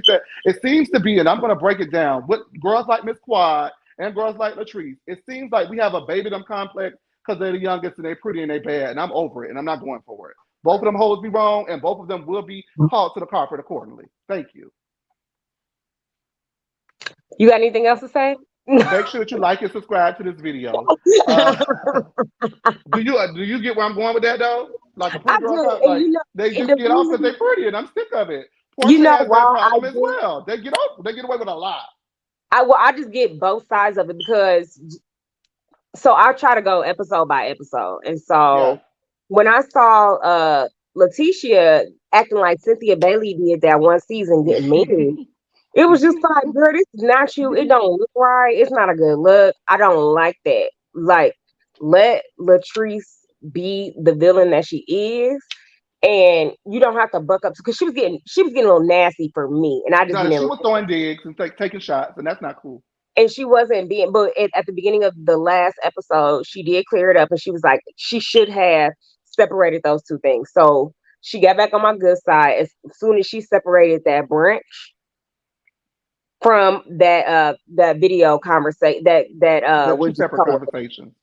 said. It seems to be, and I'm going to break it down with girls like Miss Quad and girls like Latrice. It seems like we have a baby them complex because they're the youngest and they're pretty and they're bad, and I'm over it and I'm not going for it. Both of them hoes be wrong, and both of them will be hauled to the carpet accordingly. Thank you. You got anything else to say? Make sure that you like and subscribe to this video. Uh, do you get where I'm going with that though? Like a I pretty girl, do, and like they and just the get off because reason, they're pretty, and I'm sick of it. you Portia know has that why I problem as do. well. They get off, they get away with a lot. I just get both sides of it because so I try to go episode by episode, and Yeah. so when I saw Letitia acting like Cynthia Bailey did that one season, getting mean, it was just like, girl, this is not you. It don't look right. It's not a good look. I don't like that. Like, let Latrice be the villain that she is, and you don't have to buck up because she was getting a little nasty for me, and I just No, didn't she like was it. throwing digs and taking shots, and that's not cool. And she wasn't being, but at the beginning of the last episode, she did clear it up, and she was like, she should have separated those two things. So she got back on my good side as soon as she separated that branch from that video conversation that They're we're two just separate co. conversations.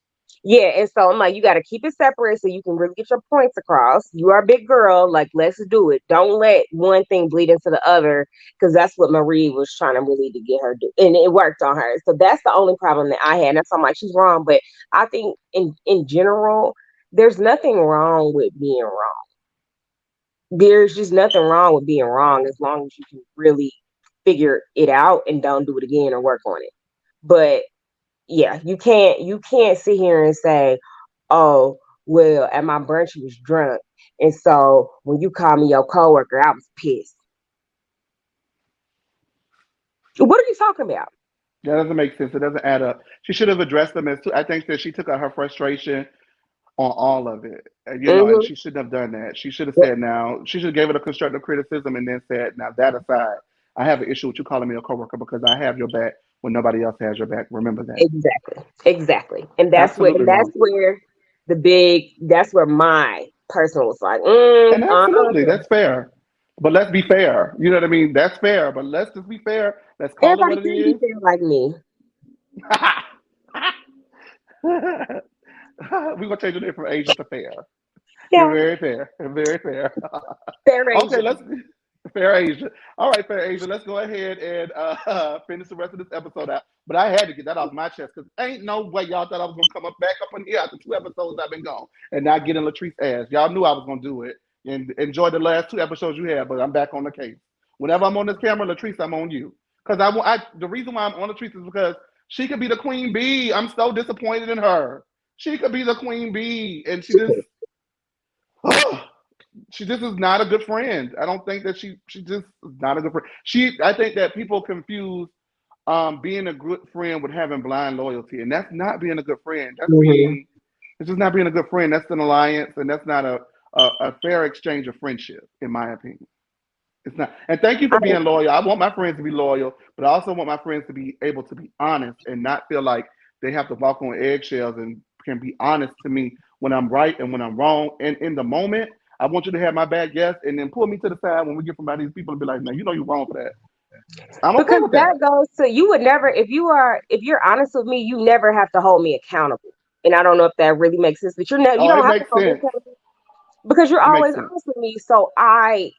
Yeah, and so I'm like, you got to keep it separate so you can really get your points across. You are a big girl, like let's do it. Don't let one thing bleed into the other because that's what Marie was trying to really to get her to do, and it worked on her. So that's the only problem that I had. And that's why I'm like, she's wrong, but I think in general, there's nothing wrong with being wrong. There's just nothing wrong with being wrong as long as you can really figure it out and don't do it again or work on it. But yeah, you can't sit here and say, "Oh, well, at my brunch you was drunk, and so when you called me your coworker, I was pissed." What are you talking about? That doesn't make sense. It doesn't add up. She should have addressed them as two. I think that she took out her frustration on all of it. And Mm-hmm. she shouldn't have done that. She should have Yep. said, now, she should have gave it a constructive criticism and then said, now that aside, I have an issue with you calling me a coworker because I have your back when nobody else has your back. Remember that. Exactly. Exactly. And Absolutely that's wrong. where that's where my personal was like, And absolutely, girl. that's fair. But let's be fair. You know what I mean? That's fair. But let's just be fair. Let's call it Everybody what it can't be is. fair like me. We're gonna change your name from Asia to Fair. You're Yeah. very fair. Very fair. Fair Okay, Asian. let's fair Asia. All right, fair Asia. Let's go ahead and finish the rest of this episode out. But I had to get that off my chest because ain't no way y'all thought I was gonna come up back up in here after 2 episodes I've been gone and not getting Latrice ass. Y'all knew I was gonna do it and enjoy the last 2 episodes you had, but I'm back on the case. Whenever I'm on this camera, Latrice, I'm on you. Because the reason why I'm on Latrice is because she could be the queen bee. I'm so disappointed in her. She could be the queen bee, and she just is not a good friend. I don't think that she just is not a good friend. I think that people confuse being a good friend with having blind loyalty, and that's not being a good friend. Hmm. It's just not being a good friend. That's an alliance, and that's not a fair exchange of friendship, in my opinion. It's not. And thank you I, for being loyal. I want my friends to be loyal, but I also want my friends to be able to be honest and not feel like they have to walk on eggshells and can be honest to me when I'm right and when I'm wrong. And in the moment, I want you to have my back, yes, and then pull me to the side when we get from by these people and be like, no, you know you're wrong for that. I'm okay because with that that. goes to you would never if you're honest with me, you never have to hold me accountable. And I don't know if that really makes sense, but you Oh, don't it have to makes hold me sense. accountable because you're It makes always sense. honest with me. So I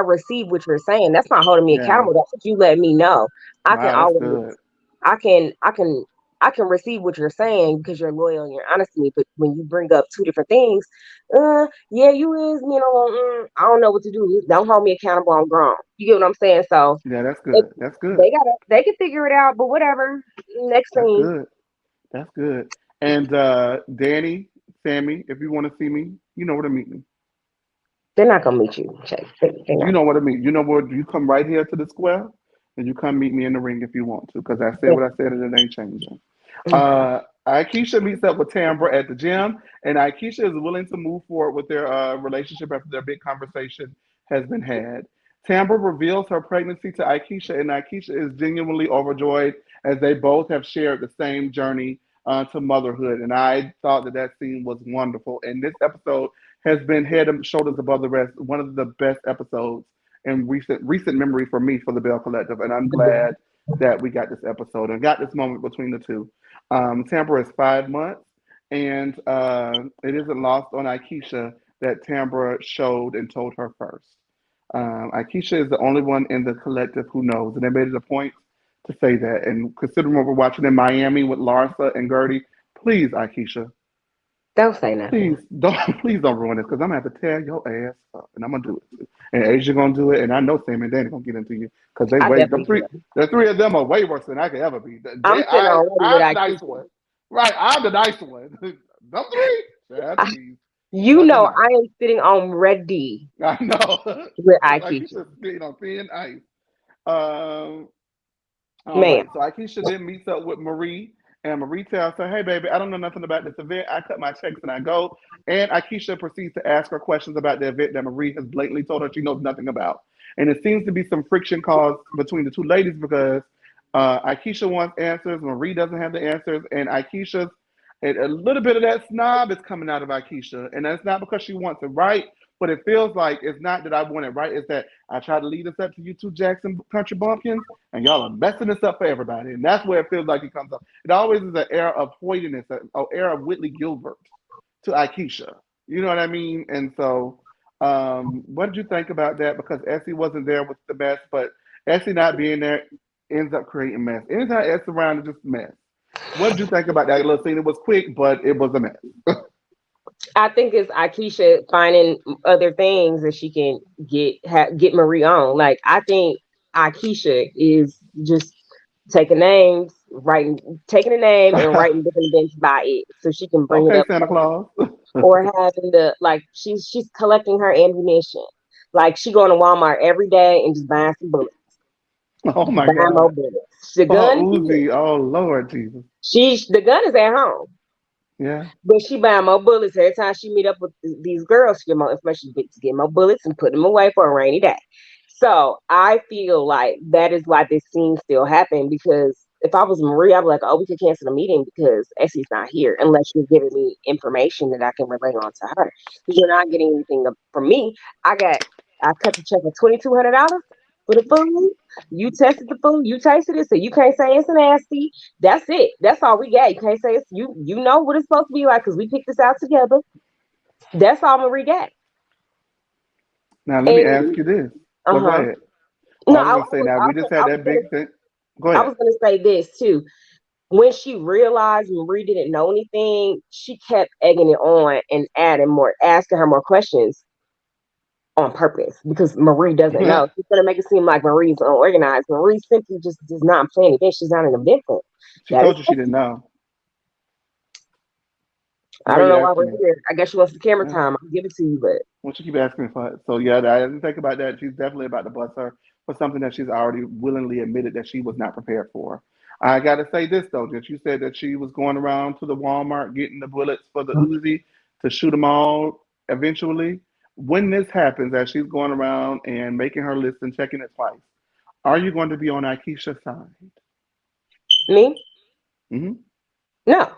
receive what you're saying. That's not holding me Yeah. accountable. That's what you let me know. I can Wow, that's always good. I can I can I can receive what you're saying because you're loyal and you're honest to me. But when you bring up two different things, yeah, you is me, and I don't know what to do. Don't hold me accountable. I'm grown. You get what I'm saying? So Yeah, that's if good. That's good. they can figure it out. But whatever. Next That's thing, good. That's good. And Danny, Sammy, if you want to see me, you know where to meet me. they're not gonna meet you, Chase. They're You not. know what I mean. You know what? You come right here to the square, and you come meet me in the ring if you want to, because I said what I said, and it ain't changing. Aikisha meets up with Tambra at the gym, and Aikisha is willing to move forward with their relationship after their big conversation has been had. Tambra reveals her pregnancy to Aikisha, and Aikisha is genuinely overjoyed as they both have shared the same journey to motherhood. And I thought that that scene was wonderful. And this episode has been head and shoulders above the rest, one of the best episodes in recent memory for me for the Bell Collective. And I'm glad that we got this episode and got this moment between the two. Tambra is 5 months, and it isn't lost on Aikisha that Tambra showed and told her first. Aikisha is the only one in the collective who knows, and they made it a point to say that. And considering what we're watching in Miami with Larsa and Gertie, please, Aikisha, Don't say nothing. please don't please don't ruin this because I'm gonna have to tear your ass up, and I'm gonna do it too. And Asia gonna do it, and I know Sam and Danny gonna get into you because they I way them definitely three, will. the three of them are way worse than I could ever be. I'm sitting already with I'm the nice IQ. one, right? I'm the nice one. Them three, yeah, please, You nothing know nice. I am sitting on ready I know. with Like you IQ. just thin ice. Um, all Man, right. So Akeisha then meets up with Marie, and Marie tells her, "Hey, baby, I don't know nothing about this event. I cut my checks and I go." And Akeisha proceeds to ask her questions about the event that Marie has blatantly told her she knows nothing about. And it seems to be some friction caused between the two ladies because Akeisha wants answers, Marie doesn't have the answers, and Akeisha's and a little bit of that snob is coming out of Akeisha, and that's not because she wants it right, but it feels like it's not that I want it right. It's that I try to lead us up to you two Jackson Country Bumpkins, and y'all are messing this up for everybody. And that's where it feels like it comes up. It always is an air of hoidiness, an air of Whitley Gilbert to Akeisha. You know what I mean? And so, what did you think about that? Because Essie wasn't there with the mess, but Essie not being there ends up creating mess. Anytime Essie around, it's just a mess. What did you think about that little scene? It was quick, but it was a mess. I think it's Akeisha finding other things that she can get Marie on. Like I think Akeisha is just taking names, taking a name and writing different events by it, so she can bring it Okay, up Santa Claus. or having the like she's collecting her ammunition. Like she going to Walmart every day and just buying some bullets, Oh my buying more God. bullets. The For her gun, Uzi. Oh Lord Jesus. the gun is at home. Yeah. But she buying more bullets every time she meet up with these girls. She get more information to get more bullets and put them away for a rainy day. So I feel like that is why this scene still happened. Because if I was Marie, I'd be like, "Oh, we could cancel the meeting because Essie's not here unless you're giving me information that I can relay on to her. Because you're not getting anything from me. I cut the check for $2,200 for the food. You tested the food. You tasted it, so you can't say it's nasty. That's it. That's all we got. You can't say it's you. You know what it's supposed to be like because we picked this out together. That's all Marie got. Now let me ask And you this. uh Well, go huh. ahead. Well, No, I was gonna say now we just had that big thing. Go I ahead. was gonna say this too. When she realized Marie didn't know anything, she kept egging it on and adding more, asking her more questions on purpose because Marie doesn't know. She's gonna make it seem like Marie's unorganized. Marie simply just does not plan events. She's not an event. She That is, told you she didn't know. I Why are don't you know why asking we're me? here. I guess she wants the camera Yeah. time. I'll give it to you, but Why don't you keep asking me for it? So yeah, I didn't think about that. She's definitely about to bust her for something that she's already willingly admitted that she was not prepared for. I gotta say this though, that you said that she was going around to the Walmart getting the bullets for the Uzi to shoot them all eventually. When this happens, as she's going around and making her list and checking it twice, are you going to be on Aikisha's side? me, Hmm. no.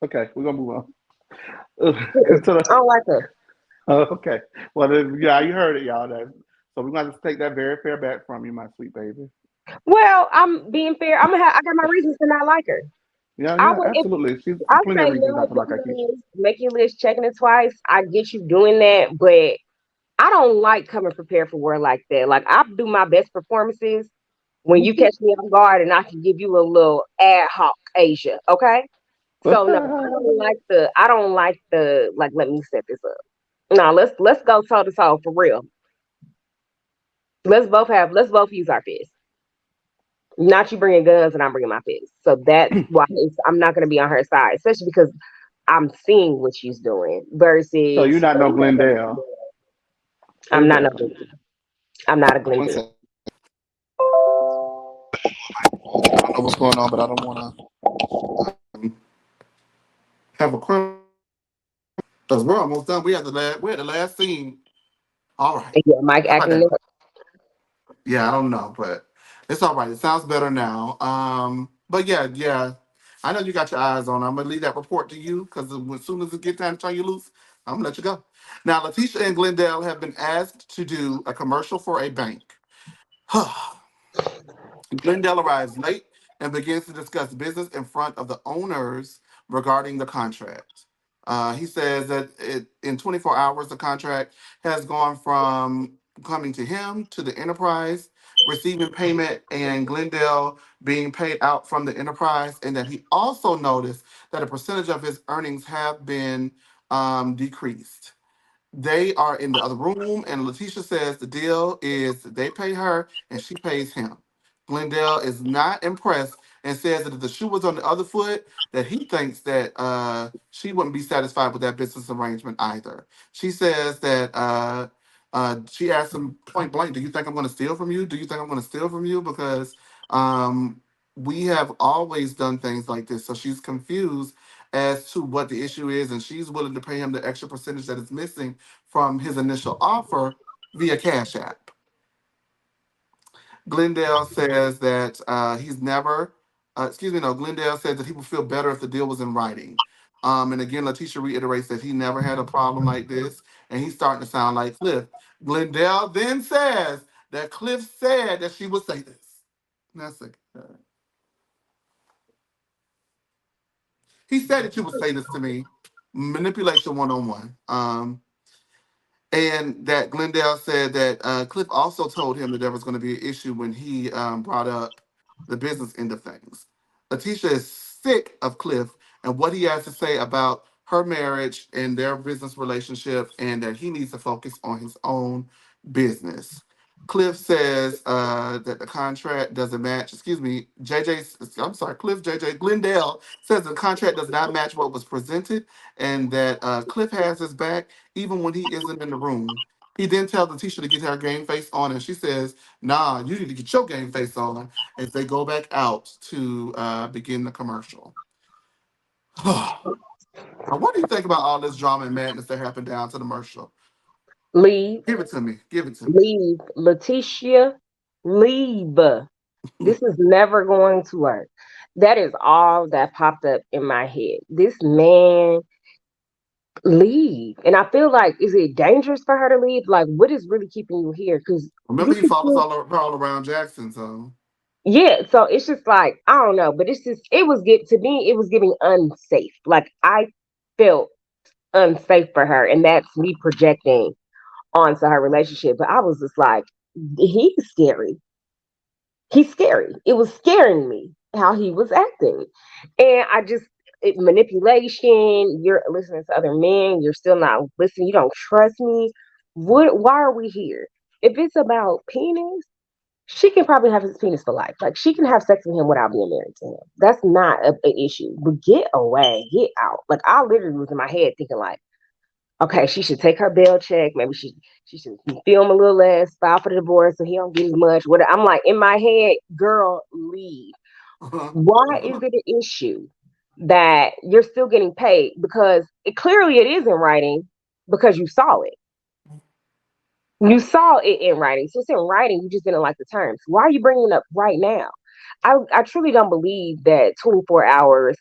Okay, we're gonna move on. Mm-mm. To I don't like her. okay. Well, then, yeah, you heard it, y'all. So we're going to take that very fair back from you, my sweet baby. Well, I'm being fair. I got my reasons to not like her. Yeah, I yeah, would if absolutely. She's I plenty of say reasons no not with to the like Akeisha. list, making list, checking it twice. I get you doing that, but I don't like coming prepared for work like that. Like I do my best performances when you catch me off guard, and I can give you a little ad hoc Asia. Okay, so no, I don't like the like. Let me set this up. No, let's go toe to toe for real. Let's both use our fists. Not you bringing guns and I'm bringing my fists. So that's why I'm not going to be on her side, especially because I'm seeing what she's doing So you're versus not no Glendale. I'm not no Exactly. I'm not a One Glendale. second. I don't know what's going on, but I don't want to have a criminal. Because we're almost done. We're at the last scene. All right. Yeah, Mike How about acting that? up. Yeah, I don't know, but it's all right. It sounds better now. But yeah, yeah. I know you got your eyes on. I'm gonna leave that report to you because as soon as it gets time to turn you loose, I'm gonna let you go. Now, Letitia and Glendale have been asked to do a commercial for a bank. Glendale arrives late and begins to discuss business in front of the owners regarding the contract. He says that in 24 hours, the contract has gone from coming to him to the enterprise, receiving payment, and Glendale being paid out from the enterprise, and that he also noticed that a percentage of his earnings have been decreased. They are in the other room, and Letitia says the deal is that they pay her and she pays him. Glendale is not impressed and says that if the shoe was on the other foot, that he thinks that she wouldn't be satisfied with that business arrangement either. She says that she asked him point blank, "Do you think I'm going to steal from you? Do you think I'm going to steal from you? Because um, we have always done things like this." So she's confused as to what the issue is, and she's willing to pay him the extra percentage that is missing from his initial offer via Cash App. Glendale says that he's never, excuse me, no, Glendale says that he would feel better if the deal was in writing. And again, Letitia reiterates that he never had a problem like this, and he's starting to sound like Cliff. Glendale then says that Cliff said that she would say this. That's it. He said that you would say this to me. Manipulation 101. And that Glendale said that Cliff also told him that there was going to be an issue when he brought up the business end of things. Letitia is sick of Cliff and what he has to say about her marriage and their business relationship, and that he needs to focus on his own business. Cliff says that the contract doesn't match. Excuse me, JJ. I'm sorry, Cliff. JJ Glendale says the contract does not match what was presented, and that Cliff has his back even when he isn't in the room. He then tells the teacher to get her game face on, and she says, "Nah, you need to get your game face on." As they go back out to begin the commercial. Now, what do you think about all this drama and madness that happened down to the Marshall? Leave, Give it to me. Give it to me. leave, Letitia, leave. This is never going to work. That is all that popped up in my head. This man leave, and I feel like, is it dangerous for her to leave? Like, what is really keeping you here? Because Remember, you he can follows still, all around Jackson, so. yeah. So it's just like, I don't know, but it's just, it was get to me, it was giving unsafe. Like, I felt unsafe for her, and that's me projecting onto her relationship. But I was just like, he's scary. He's scary. It was scaring me how he was acting. And I just, manipulation, you're listening to other men, you're still not listening, you don't trust me. Why are we here? If it's about penis, she can probably have his penis for life. Like, she can have sex with him without being married to him. That's not an issue. But get away, get out. Like, I literally was in my head thinking like, okay, she should take her bail check. Maybe she should film a little less, file for the divorce so he don't get as much. What I'm like in my head, girl, leave. Why is it an issue that you're still getting paid? Because clearly it is in writing because you saw it. You saw it in writing. So it's in writing. You just didn't like the terms. Why are you bringing it up right now? I truly don't believe that 24 hours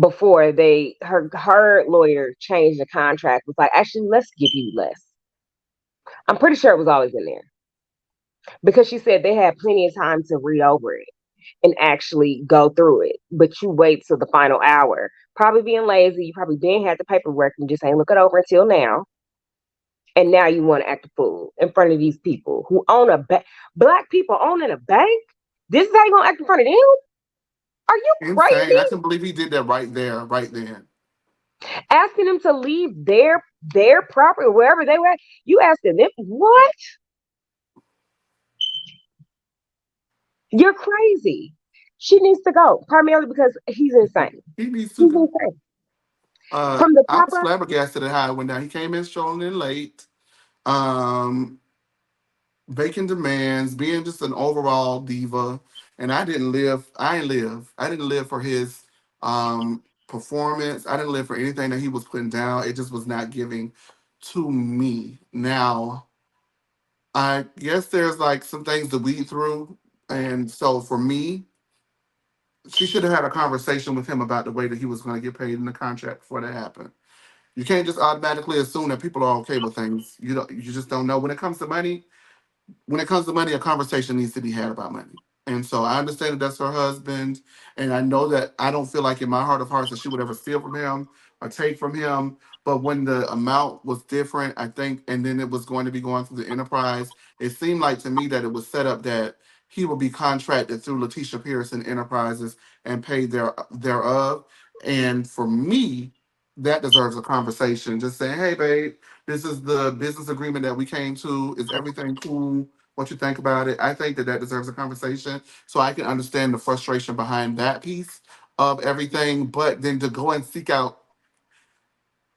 before her lawyer changed the contract was like, actually, let's give you less. I'm pretty sure it was always in there because she said they had plenty of time to read over it and actually go through it. But you wait till the final hour, probably being lazy. You probably didn't have the paperwork and just ain't look it over until now. And now you want to act a fool in front of these people who own a bank. Black people owning a bank. This is how you gonna act in front of them? Are you Insane. I crazy? can believe he did that right there, right then. Asking them to leave their property wherever they were at. You asking them what? You're crazy. She needs to go primarily because he's insane. He needs to He's go. insane. From the I top was up, flabbergasted at how it went down. He came in strolling in late. Um, Making demands, being just an overall diva. And I didn't live, I ain't live. I didn't live for his performance. I didn't live for anything that he was putting down. It just was not giving to me. Now, I guess there's like some things to weed through. And so for me, she should have had a conversation with him about the way that he was going to get paid in the contract before that happened. You can't just automatically assume that people are okay with things. You just don't know. When it comes to money, a conversation needs to be had about money. And so I understand that that's her husband, and I know that I don't feel like in my heart of hearts that she would ever steal from him or take from him. But when the amount was different, I think, and then it was going to be going through the enterprise, it seemed like to me that it was set up that he would be contracted through Letitia Pearson Enterprises and paid thereof. And for me, that deserves a conversation. Just saying, hey, babe, this is the business agreement that we came to. Is everything cool? What you think about it? I think that that deserves a conversation, so I can understand the frustration behind that piece of everything. But then to go and seek out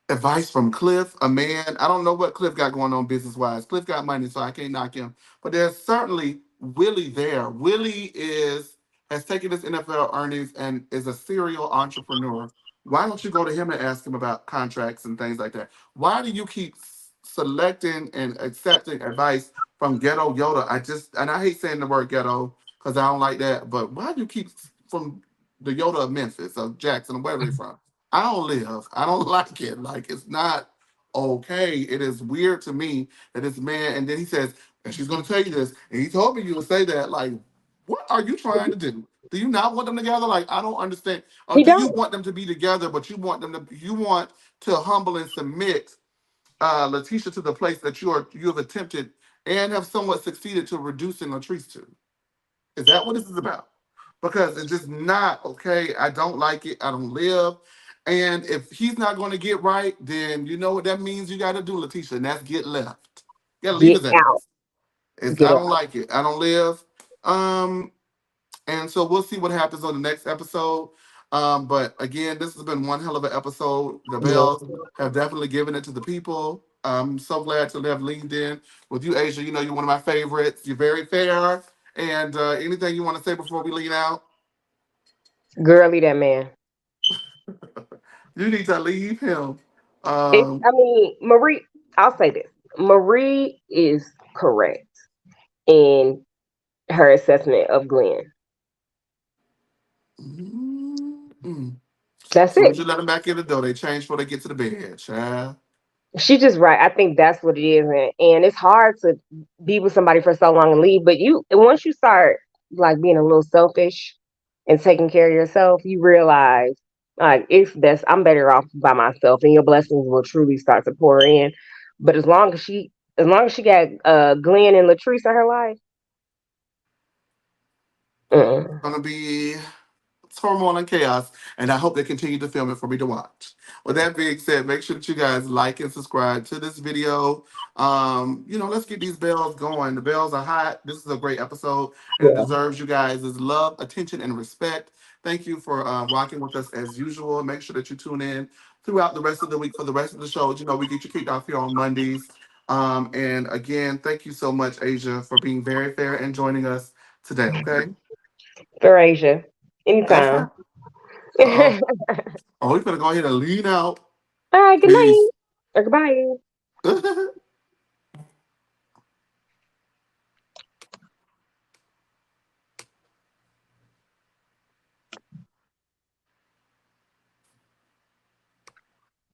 advice from Cliff, a man. I don't know what Cliff got going on business wise. Cliff got money, so I can't knock him. But there's certainly Willie there. Willie is has taken his NFL earnings and is a serial entrepreneur. Why don't you go to him and ask him about contracts and things like that? Why do you keep selecting and accepting advice from Ghetto Yoda? And I hate saying the word ghetto because I don't like that. But why do you keep from the Yoda of Memphis or Jackson or wherever he's from? I don't live. I don't like it. Like it's not okay. It is weird to me that this man, and then he says, and she's gonna tell you this, and he told me you would say that. Like, what are you trying to do? Do you not want them together? Like, I don't understand. Or he do you don't. want them to be together, but you want to humble and submit Letitia to the place that you have attempted and have somewhat succeeded to reducing Latrice to? Is that what this is about? Because it's just not okay. I don't like it. I don't live. And if he's not going to get right, then you know what that means you got to do, Letitia, and that's get left. You got to leave Get his out. ass. I Get don't out. like it. I don't live. Um, and so we'll see what happens on the next episode. But again, this has been one hell of an episode. The Yes. Bells have definitely given it to the people. I'm so glad to have leaned in with you, Asia. You know, you're one of my favorites. You're very fair. And anything you want to say before we lean out? Girly, that man. You need to leave him. It, Um, I mean, Marie. I'll say this: Marie is correct in her assessment of Glenn. mm-mm. That's Soon it. as you let them back in the door, they change before they get to the bed, child. She's just right. I think that's what it is, and it's hard to be with somebody for so long and leave. But you, once you start like being a little selfish and taking care of yourself, you realize like it's best. I'm better off by myself, and your blessings will truly start to pour in. But as long as she got Glenn and Latrice in her life, mm, Gonna be turmoil and chaos, and I hope they continue to film it for me to watch. With that being said, make sure that you guys like and subscribe to this video. Let's get these bells going. The bells are hot. This is a great episode, and it yeah, deserves you guys' love, attention, and respect. Thank you for rocking with us as usual. Make sure that you tune in throughout the rest of the week for the rest of the shows. We get you kicked off here on Mondays. And again, thank you so much, Asia, for being very fair and joining us today. Okay. for Asia, That's anytime. right. All Oh, we better go ahead and lean out. right, good night Peace. or goodbye.